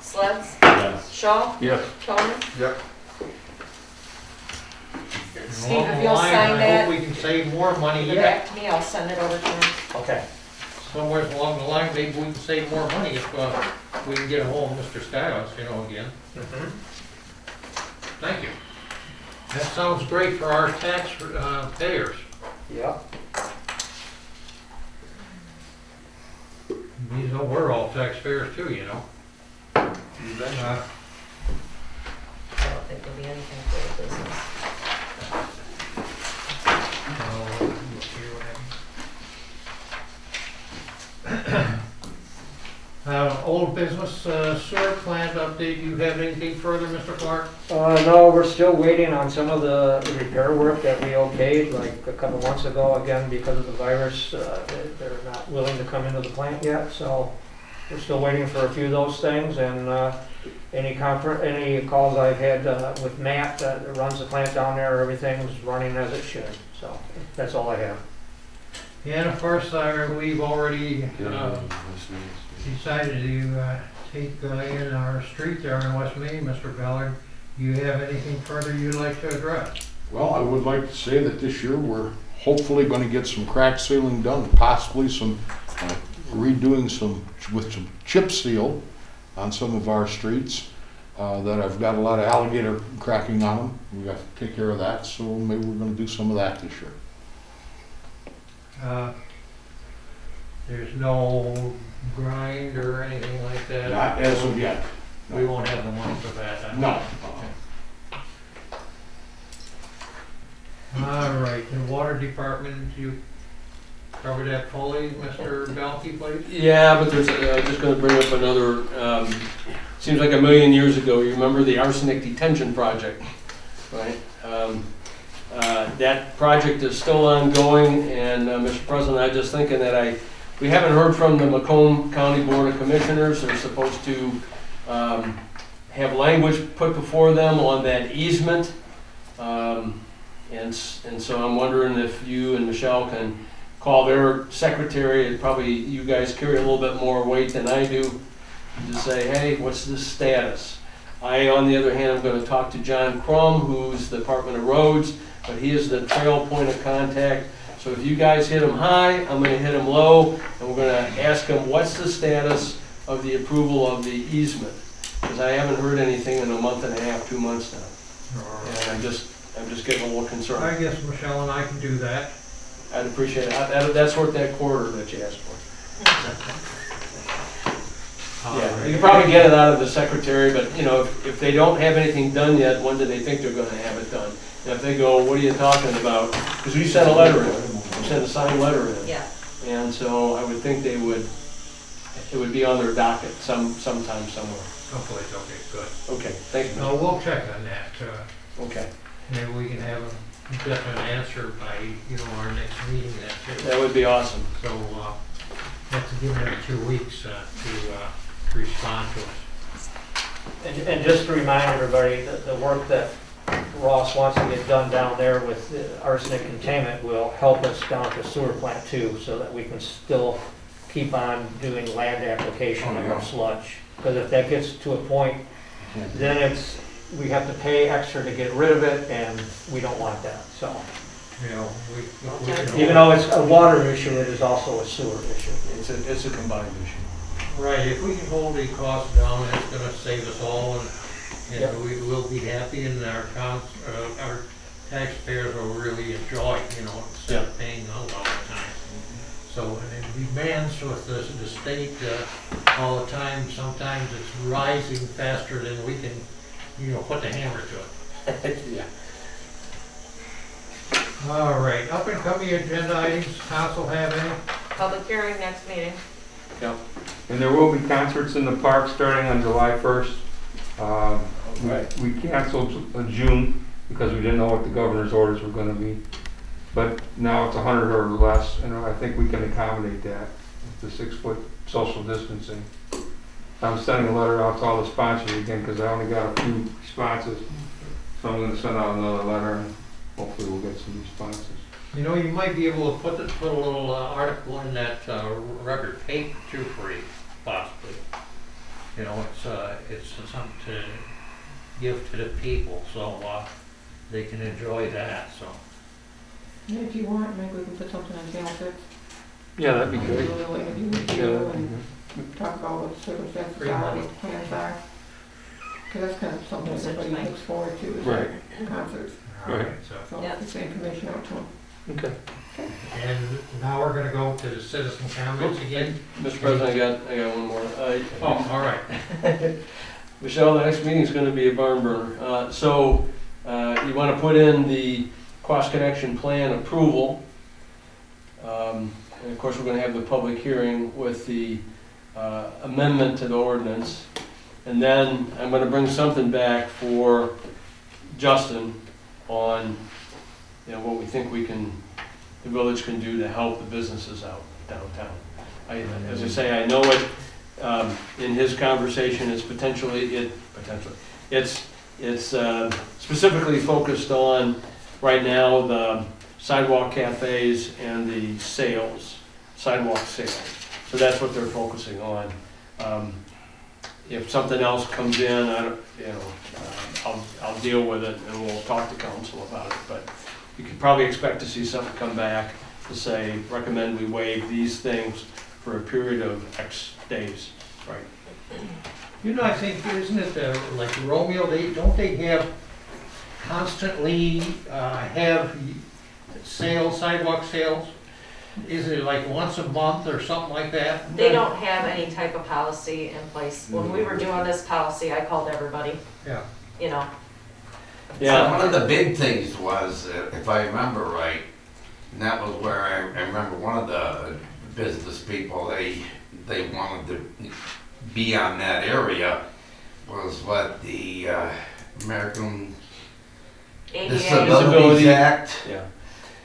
Speaker 3: Sledge,
Speaker 2: Yes.
Speaker 3: Shaw,
Speaker 2: Yes.
Speaker 3: Tony.
Speaker 10: Yep.
Speaker 3: Steve,
Speaker 1: Along
Speaker 3: if
Speaker 1: the
Speaker 3: you'll
Speaker 1: line,
Speaker 3: sign
Speaker 1: I
Speaker 3: that,
Speaker 1: hope we can save more money
Speaker 3: give it
Speaker 1: yet.
Speaker 3: back to me, I'll send it over to him.
Speaker 9: Okay.
Speaker 1: Somewhere along the line, maybe we can save more money if we can get a hold of Mr. Styles, again.
Speaker 9: Mhm.
Speaker 1: Thank you. That sounds great for our tax payers.
Speaker 9: Yep.
Speaker 1: We're all taxpayers too,
Speaker 3: I don't think there'll be anything for the business.
Speaker 1: Old business sewer plant update, you have anything further, Mr. Clark?
Speaker 9: No, we're still waiting on some of the repair work that we okayed like a couple months ago. Again, because of the virus, they're not willing to come into the plant yet, so we're still waiting for a few of those things. And any calls I've had with Matt that runs the plant down there, everything's running as it should. So that's all I have.
Speaker 1: Yeah, and of course, we've already decided to take in our street there in West Main, Mr. Ballard. You have anything further you'd like to address?
Speaker 4: Well, I would like to say that this year we're hopefully gonna get some crack sealing done, possibly some redoing with some chip seal on some of our streets that have got a lot of alligator cracking on them. We have to take care of that, so maybe we're gonna do some of that this year.
Speaker 1: There's no grind or anything like that?
Speaker 4: Not as of yet.
Speaker 1: We won't have the money for that?
Speaker 4: No.
Speaker 1: All right, the water department, you covered that fully, Mr. Belkey, please?
Speaker 8: Yeah, but there's, I'm just gonna bring up another, seems like a million years ago, you remember the arsenic detention project, right? That project is still ongoing, and Mr. President, I'm just thinking that we haven't heard from the Macomb County Board of Commissioners. They're supposed to have language put before them on that easement. And so I'm wondering if you and Michelle can call their secretary, and probably you guys carry a little bit more weight than I do, to say, hey, what's the status? I, on the other hand, am going to talk to John Crum, who's the Department of Roads, but he is the trail point of contact. So if you guys hit him high, I'm going to hit him low, and we're going to ask him what's the status of the approval of the easement, because I haven't heard anything in a month and a half, 2 months now, and I'm just getting a little concerned.
Speaker 1: I guess Michelle and I can do that.
Speaker 8: I'd appreciate it. That's worth that quarter that you asked for. Yeah, you can probably get it out of the secretary, but you know, if they don't have anything done yet, when do they think they're going to have it done? And if they go, what are you talking about? Because we sent a letter in, we sent a signed letter in.
Speaker 3: Yeah.
Speaker 8: And so I would think it would be on their docket sometime somewhere.
Speaker 1: Someplace, okay, good.
Speaker 8: Okay, thank you.
Speaker 1: No, we'll check on that.
Speaker 8: Okay,
Speaker 1: Maybe we can have a definite answer by, our next meeting then too.
Speaker 8: that would be awesome.
Speaker 1: So, have to give them 2 weeks to respond to us.
Speaker 9: And just to remind everybody, the work that Ross wants to get done down there with arsenic containment will help us down at the sewer plant too, so that we can still keep on doing land application of our sludge. Because if that gets to a point, then we have to pay extra to get rid of it, and we don't want that, so. Even though it's a water issue, it is also a sewer issue.
Speaker 8: It's a combined issue.
Speaker 1: Right, if we can hold the cost down, it's gonna save us all, and
Speaker 9: Yep.
Speaker 1: we will be happy, and our taxpayers will really enjoy, instead of paying out all the time. So, and it demands with the state all the time, sometimes it's rising faster than we can, put the hammer to it.
Speaker 8: Yeah.
Speaker 1: All right, up and coming agenda items, council have any?
Speaker 3: Public hearing next meeting.
Speaker 11: Yep. And there will be concerts in the park starting on July 1st. We canceled June because we didn't know what the governor's orders were going to be. But now it's 100 or less, and I think we can accommodate that with the 6-foot social distancing. I'm sending a letter out to all the sponsors again, because I only got a few responses. So I'm gonna send out another letter, and hopefully we'll get some responses.
Speaker 12: You know, you might be able to put a little article in that record paper too for you, possibly. You know, it's something to give to the people, so they can enjoy that, so.
Speaker 6: If you want, maybe we can put something on Channel 6.
Speaker 11: Yeah, that'd be
Speaker 6: Do
Speaker 11: great.
Speaker 6: a little interview with
Speaker 11: Yeah,
Speaker 6: you
Speaker 11: that'd be
Speaker 6: and
Speaker 11: good.
Speaker 6: talk about what the circumstances
Speaker 12: Free
Speaker 6: are,
Speaker 12: money.
Speaker 6: what the plans are. Because that's kind of something everybody looks forward to, is
Speaker 11: Right.
Speaker 6: concerts.
Speaker 12: All right, so.
Speaker 6: So
Speaker 3: Yeah.
Speaker 6: get the information out to them.
Speaker 11: Okay.
Speaker 12: And now we're gonna go to the citizen comments again.
Speaker 5: Mr. President, I got one more.
Speaker 12: Oh, all right.
Speaker 5: Michelle, the next meeting is going to be a barn burner. So you want to put in the cost connection plan approval. And of course, we're going to have the public hearing with the amendment to the ordinance. And then I'm going to bring something back for Justin on, what we think the village can do to help the businesses out downtown. As I say, I know it, in his conversation, it's it's specifically focused on, right now, the sidewalk cafes and the sidewalk sales. So that's what they're focusing on. If something else comes in, I'll deal with it and we'll talk to council about it. But you could probably expect to see something come back to say, recommend we waive these things for a period of X days, right?
Speaker 12: You know, I think, isn't it like Romeo, don't they have constantly have sales, sidewalk sales? Is it like once a month or something like that?
Speaker 3: They don't have any type of policy in place. When we were doing this policy, I called everybody,
Speaker 12: Yeah.
Speaker 5: Yeah.
Speaker 10: One of the big things was, if I remember right, and that was where I remember one of the business people, they wanted to be on that area, was what the American
Speaker 3: ADA,
Speaker 10: Disabilities Act.
Speaker 5: Yeah.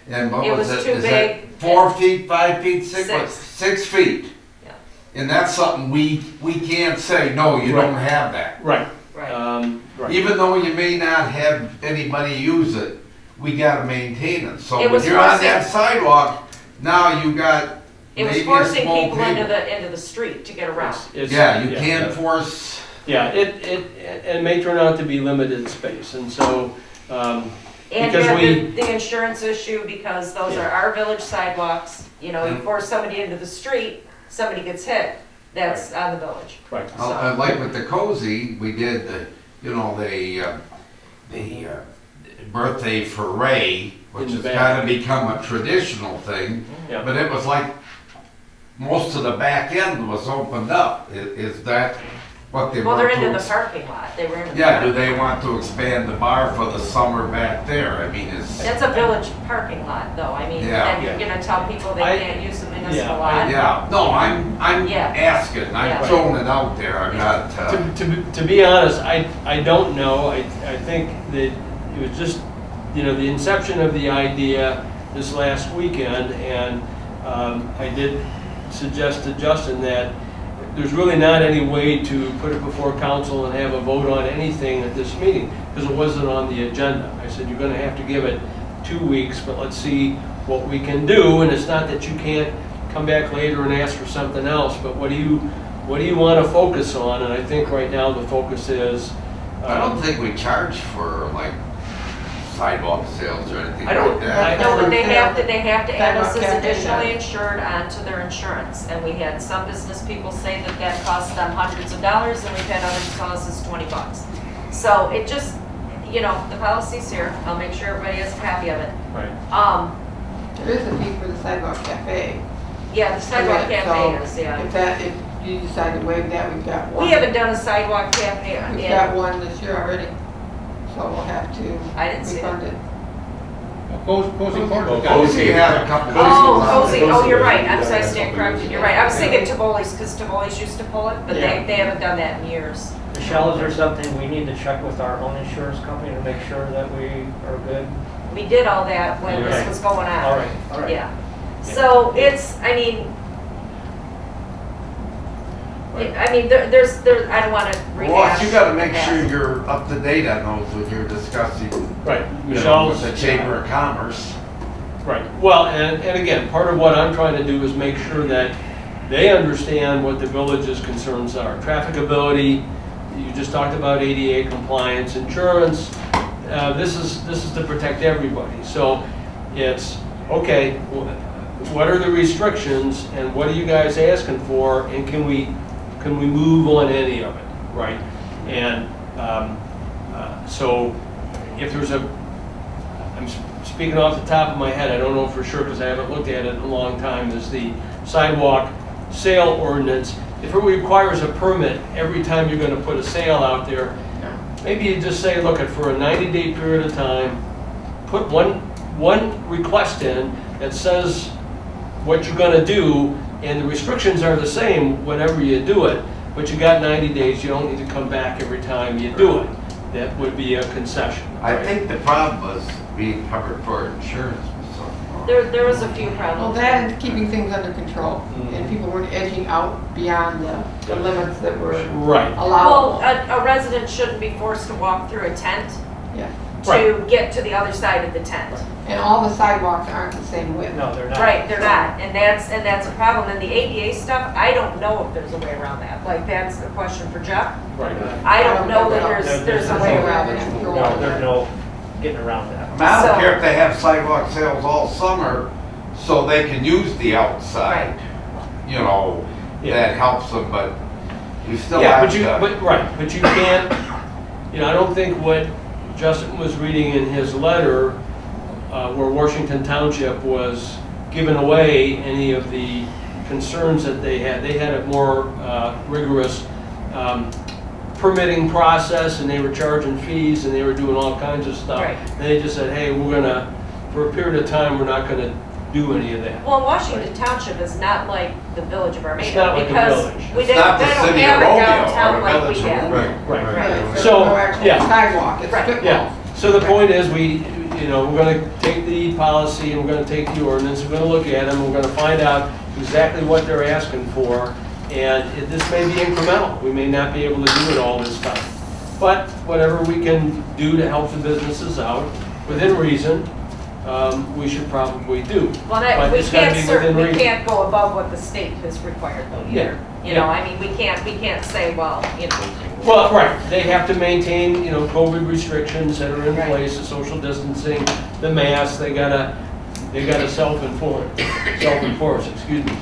Speaker 10: And what
Speaker 3: It
Speaker 10: was
Speaker 3: was
Speaker 10: it?
Speaker 3: too
Speaker 10: Is that
Speaker 3: big.
Speaker 10: 4 feet, 5 feet, 6
Speaker 3: 6.
Speaker 10: 6 feet.
Speaker 3: Yeah.
Speaker 10: And that's something we can't say, no, you don't have that.
Speaker 5: Right.
Speaker 3: right.
Speaker 5: Right.
Speaker 10: Even though you may not have anybody use it, we gotta maintain it. So
Speaker 3: It
Speaker 10: when
Speaker 3: was
Speaker 10: you're on
Speaker 3: forcing-
Speaker 10: that sidewalk, now you got
Speaker 3: It was
Speaker 10: maybe a
Speaker 3: forcing
Speaker 10: small
Speaker 3: people into
Speaker 10: table.
Speaker 3: the street to get around.
Speaker 10: Yeah, you can't force,
Speaker 5: Yeah, it may turn out to be limited space, and so,
Speaker 3: And you
Speaker 5: because
Speaker 3: have
Speaker 5: we,
Speaker 3: the insurance issue, because those are our village sidewalks. You force somebody into the street, somebody gets hit, that's on the village.
Speaker 5: right,
Speaker 10: like with the cozy, we did the birthday for Ray, which
Speaker 5: In the
Speaker 10: has
Speaker 5: back.
Speaker 10: kind of become a traditional thing,
Speaker 5: yeah.
Speaker 10: but it was like most of the back end was opened up. Is that what they
Speaker 3: Well,
Speaker 10: want
Speaker 3: they're
Speaker 10: to?
Speaker 3: into the parking lot, they were into the
Speaker 10: Yeah, do
Speaker 3: parking
Speaker 10: they
Speaker 3: lot.
Speaker 10: want to expand the bar for the summer back there? I mean,
Speaker 3: That's a village parking lot, though, I mean,
Speaker 10: Yeah.
Speaker 3: and you're gonna tell people they can't use the municipal
Speaker 5: yeah,
Speaker 3: lot?
Speaker 10: yeah, no, I'm
Speaker 3: Yeah.
Speaker 10: asking, I'm
Speaker 3: Yeah.
Speaker 10: throwing it out there, I'm not,
Speaker 5: To be honest, I don't know. I think that it was just, the inception of the idea this last weekend, and I did suggest to Justin that there's really not any way to put it before council and have a vote on anything at this meeting, because it wasn't on the agenda. I said, you're gonna have to give it 2 weeks, but let's see what we can do, and it's not that you can't come back later and ask for something else, but what do you want to focus on? And I think right now the focus is,
Speaker 10: I don't think we charge for like sidewalk sales or anything
Speaker 5: I don't-
Speaker 10: like that.
Speaker 3: No, but they have to add us as
Speaker 6: Sidewalk cafe,
Speaker 3: additionally
Speaker 6: yeah.
Speaker 3: insured onto their insurance. And we had some business people say that cost them hundreds of dollars, and we've had others tell us it's $20. So it just, the policy's here. I'll make sure everybody has a copy of it.
Speaker 5: right.
Speaker 6: There is a fee for the sidewalk cafe.
Speaker 3: Yeah, the sidewalk
Speaker 6: So,
Speaker 3: cafe is, yeah.
Speaker 6: If you decide to waive that, we've got one.
Speaker 3: We haven't done a sidewalk cafe
Speaker 6: We've got
Speaker 3: in,
Speaker 6: one this year already, so we'll have to
Speaker 3: I didn't see
Speaker 6: refund
Speaker 3: it.
Speaker 6: it.
Speaker 12: Cozy Corner's got
Speaker 10: Cozy had a couple.
Speaker 3: Oh, Cozy,
Speaker 5: Cozy.
Speaker 3: oh, you're right, I'm sorry, I
Speaker 5: Yeah,
Speaker 3: stand corrected, you're right. I was thinking Tivoli's, because Tivoli's used to pull it, but
Speaker 9: Yeah.
Speaker 3: they haven't done that in years.
Speaker 9: Michelle, is there something we need to check with our own insurance company to make sure that we are good?
Speaker 3: We did all that when this
Speaker 9: Okay.
Speaker 3: was going on.
Speaker 9: All right.
Speaker 3: Yeah. So it's, I mean, there's, I don't want to rehash.
Speaker 10: Ross, you gotta make
Speaker 3: the
Speaker 10: sure
Speaker 3: past.
Speaker 10: you're up to date on those when you're discussing,
Speaker 5: Right,
Speaker 10: you know,
Speaker 5: Michelle's.
Speaker 10: with the Chamber of Commerce.
Speaker 5: Right, well, and again, part of what I'm trying to do is make sure that they understand what the village's concerns are. Trafficability, you just talked about ADA compliance, insurance, this is to protect everybody. So it's, okay, what are the restrictions and what are you guys asking for, and can we move on any of it, right? And so if there's I'm speaking off the top of my head, I don't know for sure because I haven't looked at it in a long time, is the sidewalk sale ordinance. If it requires a permit every time you're going to put a sale out there, maybe you just say, look, for a 90-day period of time, put one request in that says what you're going to do, and the restrictions are the same whenever you do it, but you got 90 days, you don't need to come back every time you do it. That would be a concession.
Speaker 10: I
Speaker 5: right?
Speaker 10: think the problem was being covered for insurance or something.
Speaker 3: There was a few
Speaker 6: Well,
Speaker 3: problems.
Speaker 6: that and keeping things under control, and people weren't edging out beyond the limits that were
Speaker 5: Right.
Speaker 3: Well,
Speaker 6: allowable.
Speaker 3: a resident shouldn't be forced to walk through a tent
Speaker 6: Yeah,
Speaker 3: to get to the other side of the tent.
Speaker 6: and all the sidewalks aren't the same width.
Speaker 9: No, they're not.
Speaker 3: Right, they're not, and that's a problem. And the ADA stuff, I don't know if there's a way around that. Like, that's a question for Jeff.
Speaker 5: Right.
Speaker 3: I don't know that
Speaker 9: There's
Speaker 3: there's a way around it.
Speaker 9: No, there's no getting around that.
Speaker 10: I mean, I don't
Speaker 3: So-
Speaker 10: care if they have sidewalk sales all summer so they can use the outside. You know,
Speaker 5: Yeah.
Speaker 10: that helps them, but you still
Speaker 5: Yeah,
Speaker 10: have
Speaker 5: but you,
Speaker 10: to.
Speaker 5: but you can't, I don't think what Justin was reading in his letter, where Washington Township was giving away any of the concerns that they had a more rigorous permitting process, and they were charging fees, and they were doing all kinds of stuff.
Speaker 3: Right.
Speaker 5: And they just said, hey, for a period of time, we're not gonna do any of that.
Speaker 3: Well, Washington Township is not like the village of Armada.
Speaker 5: It's not like a
Speaker 3: because
Speaker 5: village.
Speaker 3: we
Speaker 10: It's
Speaker 3: didn't,
Speaker 10: not the
Speaker 3: they don't
Speaker 10: city
Speaker 3: have
Speaker 10: of
Speaker 3: it
Speaker 10: Romeo
Speaker 3: downtown
Speaker 10: or
Speaker 3: like we
Speaker 10: village of
Speaker 3: have.
Speaker 10: Romeo.
Speaker 5: Right.
Speaker 6: Right,
Speaker 5: So,
Speaker 6: no actual
Speaker 5: yeah.
Speaker 6: sidewalk, it's
Speaker 3: Right.
Speaker 6: strip
Speaker 5: Yeah,
Speaker 6: malls.
Speaker 5: so the point is, we're gonna take the policy, and we're gonna take the ordinance, we're gonna look at them, we're gonna find out exactly what they're asking for, and this may be incremental, we may not be able to do it all this time. But whatever we can do to help the businesses out, within reason, we should probably do.
Speaker 3: Well,
Speaker 5: But
Speaker 3: we
Speaker 5: it's gotta be within
Speaker 3: we
Speaker 5: reason.
Speaker 3: can't go above what the state has required though either.
Speaker 5: Yeah.
Speaker 3: You know, I mean, we can't say, well, you know.
Speaker 5: Well, right, they have to maintain, COVID restrictions that are in
Speaker 3: Right.
Speaker 5: place, the social distancing, the masks, they gotta self-enforce, excuse me.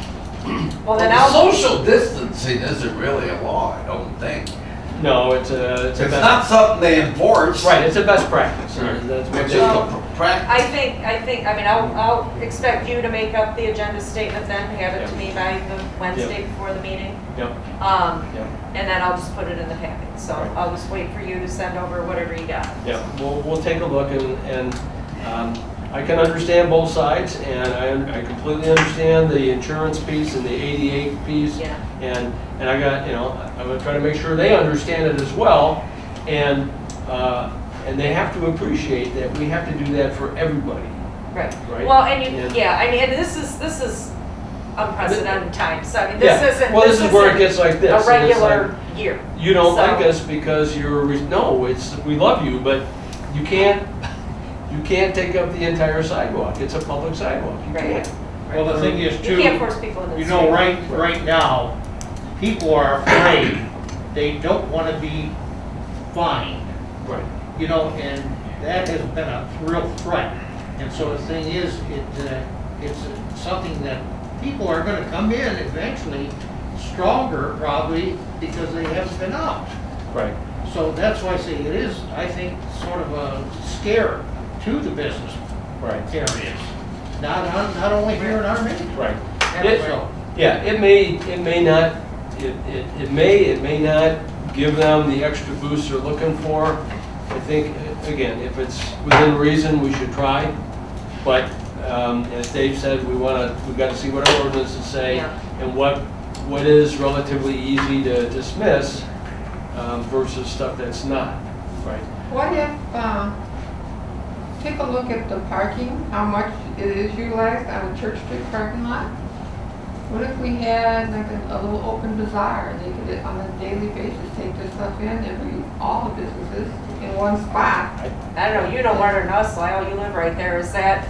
Speaker 3: Well, then
Speaker 10: Well,
Speaker 3: I'll,
Speaker 10: social distancing isn't really a law, I don't think.
Speaker 5: No, it's a
Speaker 10: It's
Speaker 5: best,
Speaker 10: not something they enforce.
Speaker 5: right, it's a best practice. That's what
Speaker 10: It's
Speaker 5: it
Speaker 10: just
Speaker 5: is.
Speaker 10: a practice.
Speaker 3: I mean, I'll expect you to make up the agenda statement then, have it to me by the Wednesday before the meeting.
Speaker 5: Yep, yep,
Speaker 3: And then I'll just put it in the packet. So
Speaker 5: Right.
Speaker 3: I'll just wait for you to send over whatever you got.
Speaker 5: yep, we'll take a look, and I can understand both sides, and I completely understand the insurance piece and the ADA piece.
Speaker 3: Yeah.
Speaker 5: And I got, I'm gonna try to make sure they understand it as well, and they have to appreciate that we have to do that for everybody,
Speaker 3: Right.
Speaker 5: right?
Speaker 3: Well, and
Speaker 5: Yeah.
Speaker 3: yeah, I mean, and this is unprecedented times. So I mean,
Speaker 5: Yeah.
Speaker 3: this isn't.
Speaker 5: Well, this is where it gets like this.
Speaker 3: A
Speaker 5: and it's
Speaker 3: regular
Speaker 5: like,
Speaker 3: year.
Speaker 5: you don't
Speaker 3: So-
Speaker 5: like us because no, we love you, but you can't take up the entire sidewalk. It's a public sidewalk. You
Speaker 3: Right.
Speaker 5: can't.
Speaker 1: Well, the thing is
Speaker 3: You can't
Speaker 1: too,
Speaker 3: force people in the
Speaker 1: you
Speaker 3: street.
Speaker 1: know, right now, people are afraid. They don't want to be fined,
Speaker 5: Right.
Speaker 1: and that has been a real threat. And so the thing is, it's something that people are going to come in eventually stronger probably because they haven't been out.
Speaker 5: Right.
Speaker 1: So that's why I say it is, I think, sort of a scare to the business
Speaker 5: Right.
Speaker 1: areas. Not only here in our nation.
Speaker 5: Right.
Speaker 1: So,
Speaker 5: Yeah, it may not give them the extra boost they're looking for. I think, again, if it's within reason, we should try. But, as Dave said, we've got to see what our ordinances say
Speaker 3: Yeah.
Speaker 5: and what is relatively easy to dismiss versus stuff that's not, right?
Speaker 6: What if, take a look at the parking, how much it is utilized on the Church Street parking lot? What if we had like a little open bazaar, and they could, on a daily basis, take their stuff in, all the businesses in one spot?
Speaker 3: I don't know, you know more than us, Lyle, you live right there. Is that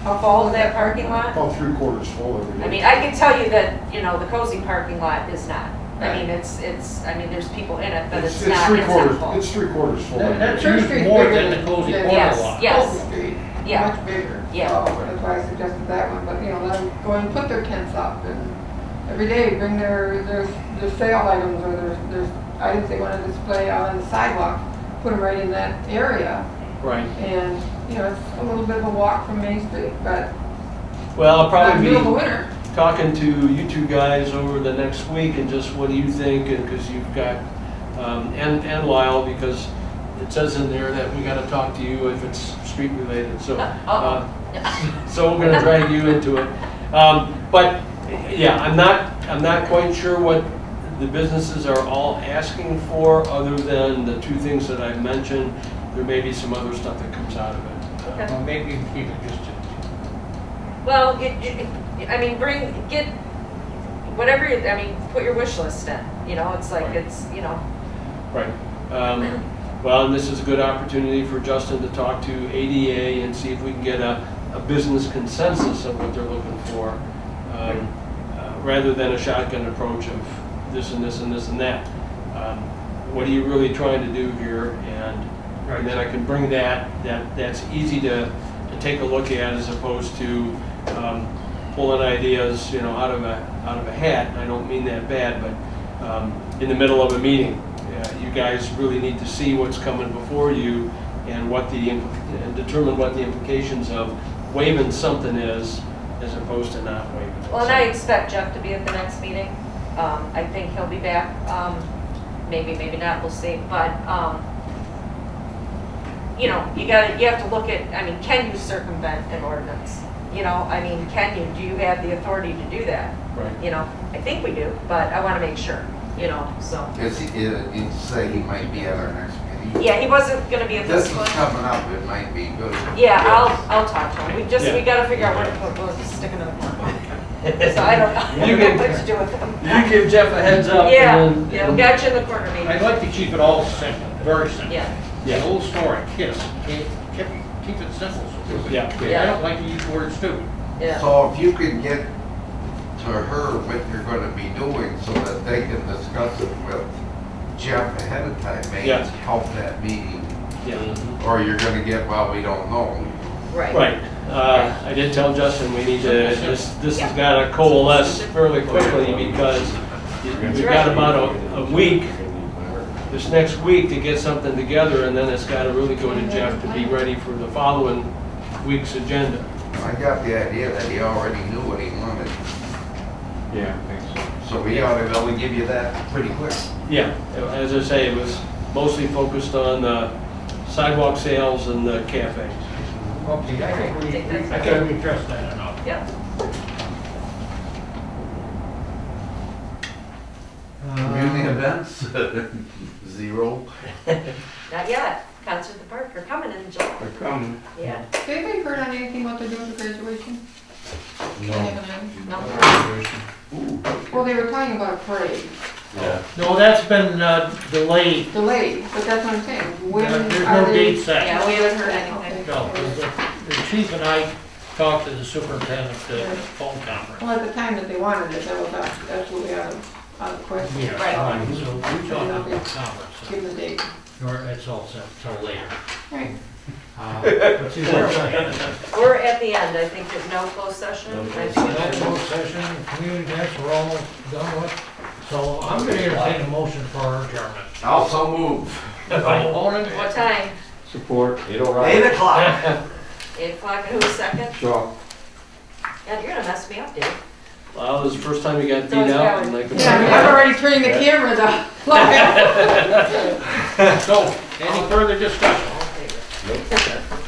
Speaker 3: how full of that parking lot?
Speaker 4: About 3/4 full every day.
Speaker 3: I mean, I can tell you that, you know, the cozy parking lot is not. I mean, I mean, there's people in it, but it's not full.
Speaker 4: It's 3/4 full.
Speaker 12: That's
Speaker 6: Church
Speaker 12: used
Speaker 6: Street's
Speaker 12: more
Speaker 6: bigger
Speaker 12: than the cozy
Speaker 6: than-
Speaker 12: corner
Speaker 3: Yes,
Speaker 12: lot.
Speaker 3: yes.
Speaker 6: Fulton Street,
Speaker 3: Yeah.
Speaker 6: much bigger.
Speaker 3: Yeah.
Speaker 6: So that's why I suggested that one, but, you know, let them go and put their tents up, and every day bring their sale items, or their items they want to display out on the sidewalk, put them right in that area.
Speaker 8: Right.
Speaker 6: And, you know, it's a little bit of a walk from Main Street, but
Speaker 8: Well, I'll
Speaker 6: not
Speaker 8: probably
Speaker 6: middle of the
Speaker 8: be
Speaker 6: winter.
Speaker 8: talking to you two guys over the next week, and just what do you think, because you've got, and Lyle, because it says in there that we gotta talk to you if it's street related, so. So we're gonna drag you into it. But, yeah, I'm not quite sure what the businesses are all asking for, other than the two things that I mentioned. There may be some other stuff that comes out of it.
Speaker 3: Okay.
Speaker 12: Or maybe you can keep it just
Speaker 3: Well, I mean, get whatever, I mean, put your wish list in, you know, it's like,
Speaker 8: Right.
Speaker 3: it's, you know.
Speaker 8: Right. Well, and this is a good opportunity for Justin to talk to ADA and see if we can get a business consensus of what they're looking for, rather than a shotgun approach of this and this and this and that. What are you really trying to do here? And then I can bring that's easy to take a look at, as opposed to pulling ideas, you know, out of a hat. And I don't mean that bad, but in the middle of a meeting, you guys really need to see what's coming before you, and and determine what the implications of waiving something is, as opposed to not waiving it.
Speaker 3: Well, and I expect Jeff to be at the next meeting. I think he'll be back, maybe not, we'll see, but, you know, you have to look at, I mean, can you circumvent an ordinance? You know, I mean, do you have the authority to do that?
Speaker 8: Right.
Speaker 3: You know, I think we do, but I want to make sure, you know, so.
Speaker 10: Is he say he might be at our next meeting?
Speaker 3: Yeah, he wasn't gonna be at
Speaker 10: This
Speaker 3: this
Speaker 10: is
Speaker 3: one.
Speaker 10: coming up, it might be good.
Speaker 3: Yeah, I'll talk to him. We gotta figure out where to put, we'll just stick another one. So I don't know
Speaker 8: You can-
Speaker 3: what to do with them.
Speaker 8: You give Jeff a heads up.
Speaker 3: Yeah,
Speaker 8: and then,
Speaker 3: yeah, we got you in the corner,
Speaker 12: I'd
Speaker 3: maybe.
Speaker 12: like to keep it all simple, very simple.
Speaker 3: Yeah,
Speaker 12: The old story, KISS, keep it simple.
Speaker 8: Yeah.
Speaker 12: I don't like to use the word stupid.
Speaker 3: yeah.
Speaker 10: So if you could get to her what you're gonna be doing, so that they can discuss it with Jeff ahead of time, maybe
Speaker 8: Yes.
Speaker 10: help that meeting.
Speaker 8: Yeah.
Speaker 10: Or you're gonna get, well, we don't know.
Speaker 3: Right.
Speaker 8: Right. I did tell Justin we need to, this has got to coalesce fairly quickly, because we've got about a week, this next week, to get something together, and then it's got to really go to Jeff to be ready for the following week's agenda.
Speaker 10: I got the idea that he already knew what he wanted,
Speaker 11: Yeah, I think so.
Speaker 10: so we ought to be able to give you that pretty quick.
Speaker 8: Yeah, as I say, it was mostly focused on the sidewalk sales and the cafes.
Speaker 12: Okay, I think we addressed that enough.
Speaker 3: Yeah.
Speaker 10: Community events, 0.
Speaker 3: Not yet. Concert at the Park, are coming in July.
Speaker 11: They're coming.
Speaker 3: Yeah.
Speaker 6: Have anybody heard on anything what they're doing for graduation?
Speaker 3: No.
Speaker 6: Well, they were talking about a parade,
Speaker 1: No, that's been delayed.
Speaker 6: delayed, but that's what I'm saying. When
Speaker 1: There's
Speaker 6: are
Speaker 1: no
Speaker 6: they?
Speaker 1: date set.
Speaker 3: Yeah, we haven't heard anything.
Speaker 1: No, the chief and I talked to the superintendent at the phone conference.
Speaker 6: Well, at the time that they wanted it, that was absolutely out of question.
Speaker 1: Yeah,
Speaker 3: Right.
Speaker 1: right, so we talked at the conference,
Speaker 6: Give them the date.
Speaker 1: or it's all set till later.
Speaker 6: Right.
Speaker 1: But see,
Speaker 3: We're at the end, I think there's no closed session.
Speaker 1: that closed session, community events, we're almost done with. So I'm gonna entertain a motion for adjournment.
Speaker 10: Also move.
Speaker 1: All in
Speaker 3: What time?
Speaker 11: Support.
Speaker 10: 8 o'clock.
Speaker 3: 8 o'clock, and who's second?
Speaker 11: Shaw.
Speaker 3: Yeah, you're gonna mess me up, Dave.
Speaker 8: Well, this is the first time you got beat
Speaker 3: So it's
Speaker 8: out.
Speaker 3: Howard.
Speaker 8: And I can-
Speaker 6: Yeah, I'm already turning the cameras off.
Speaker 1: So, any further discussion?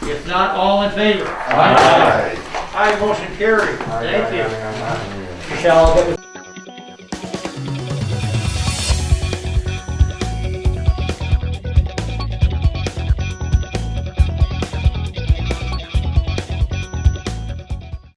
Speaker 1: If not, all in favor?
Speaker 10: Aye.
Speaker 1: Aye, motion carried. Thank you.
Speaker 9: Michelle, I'll get with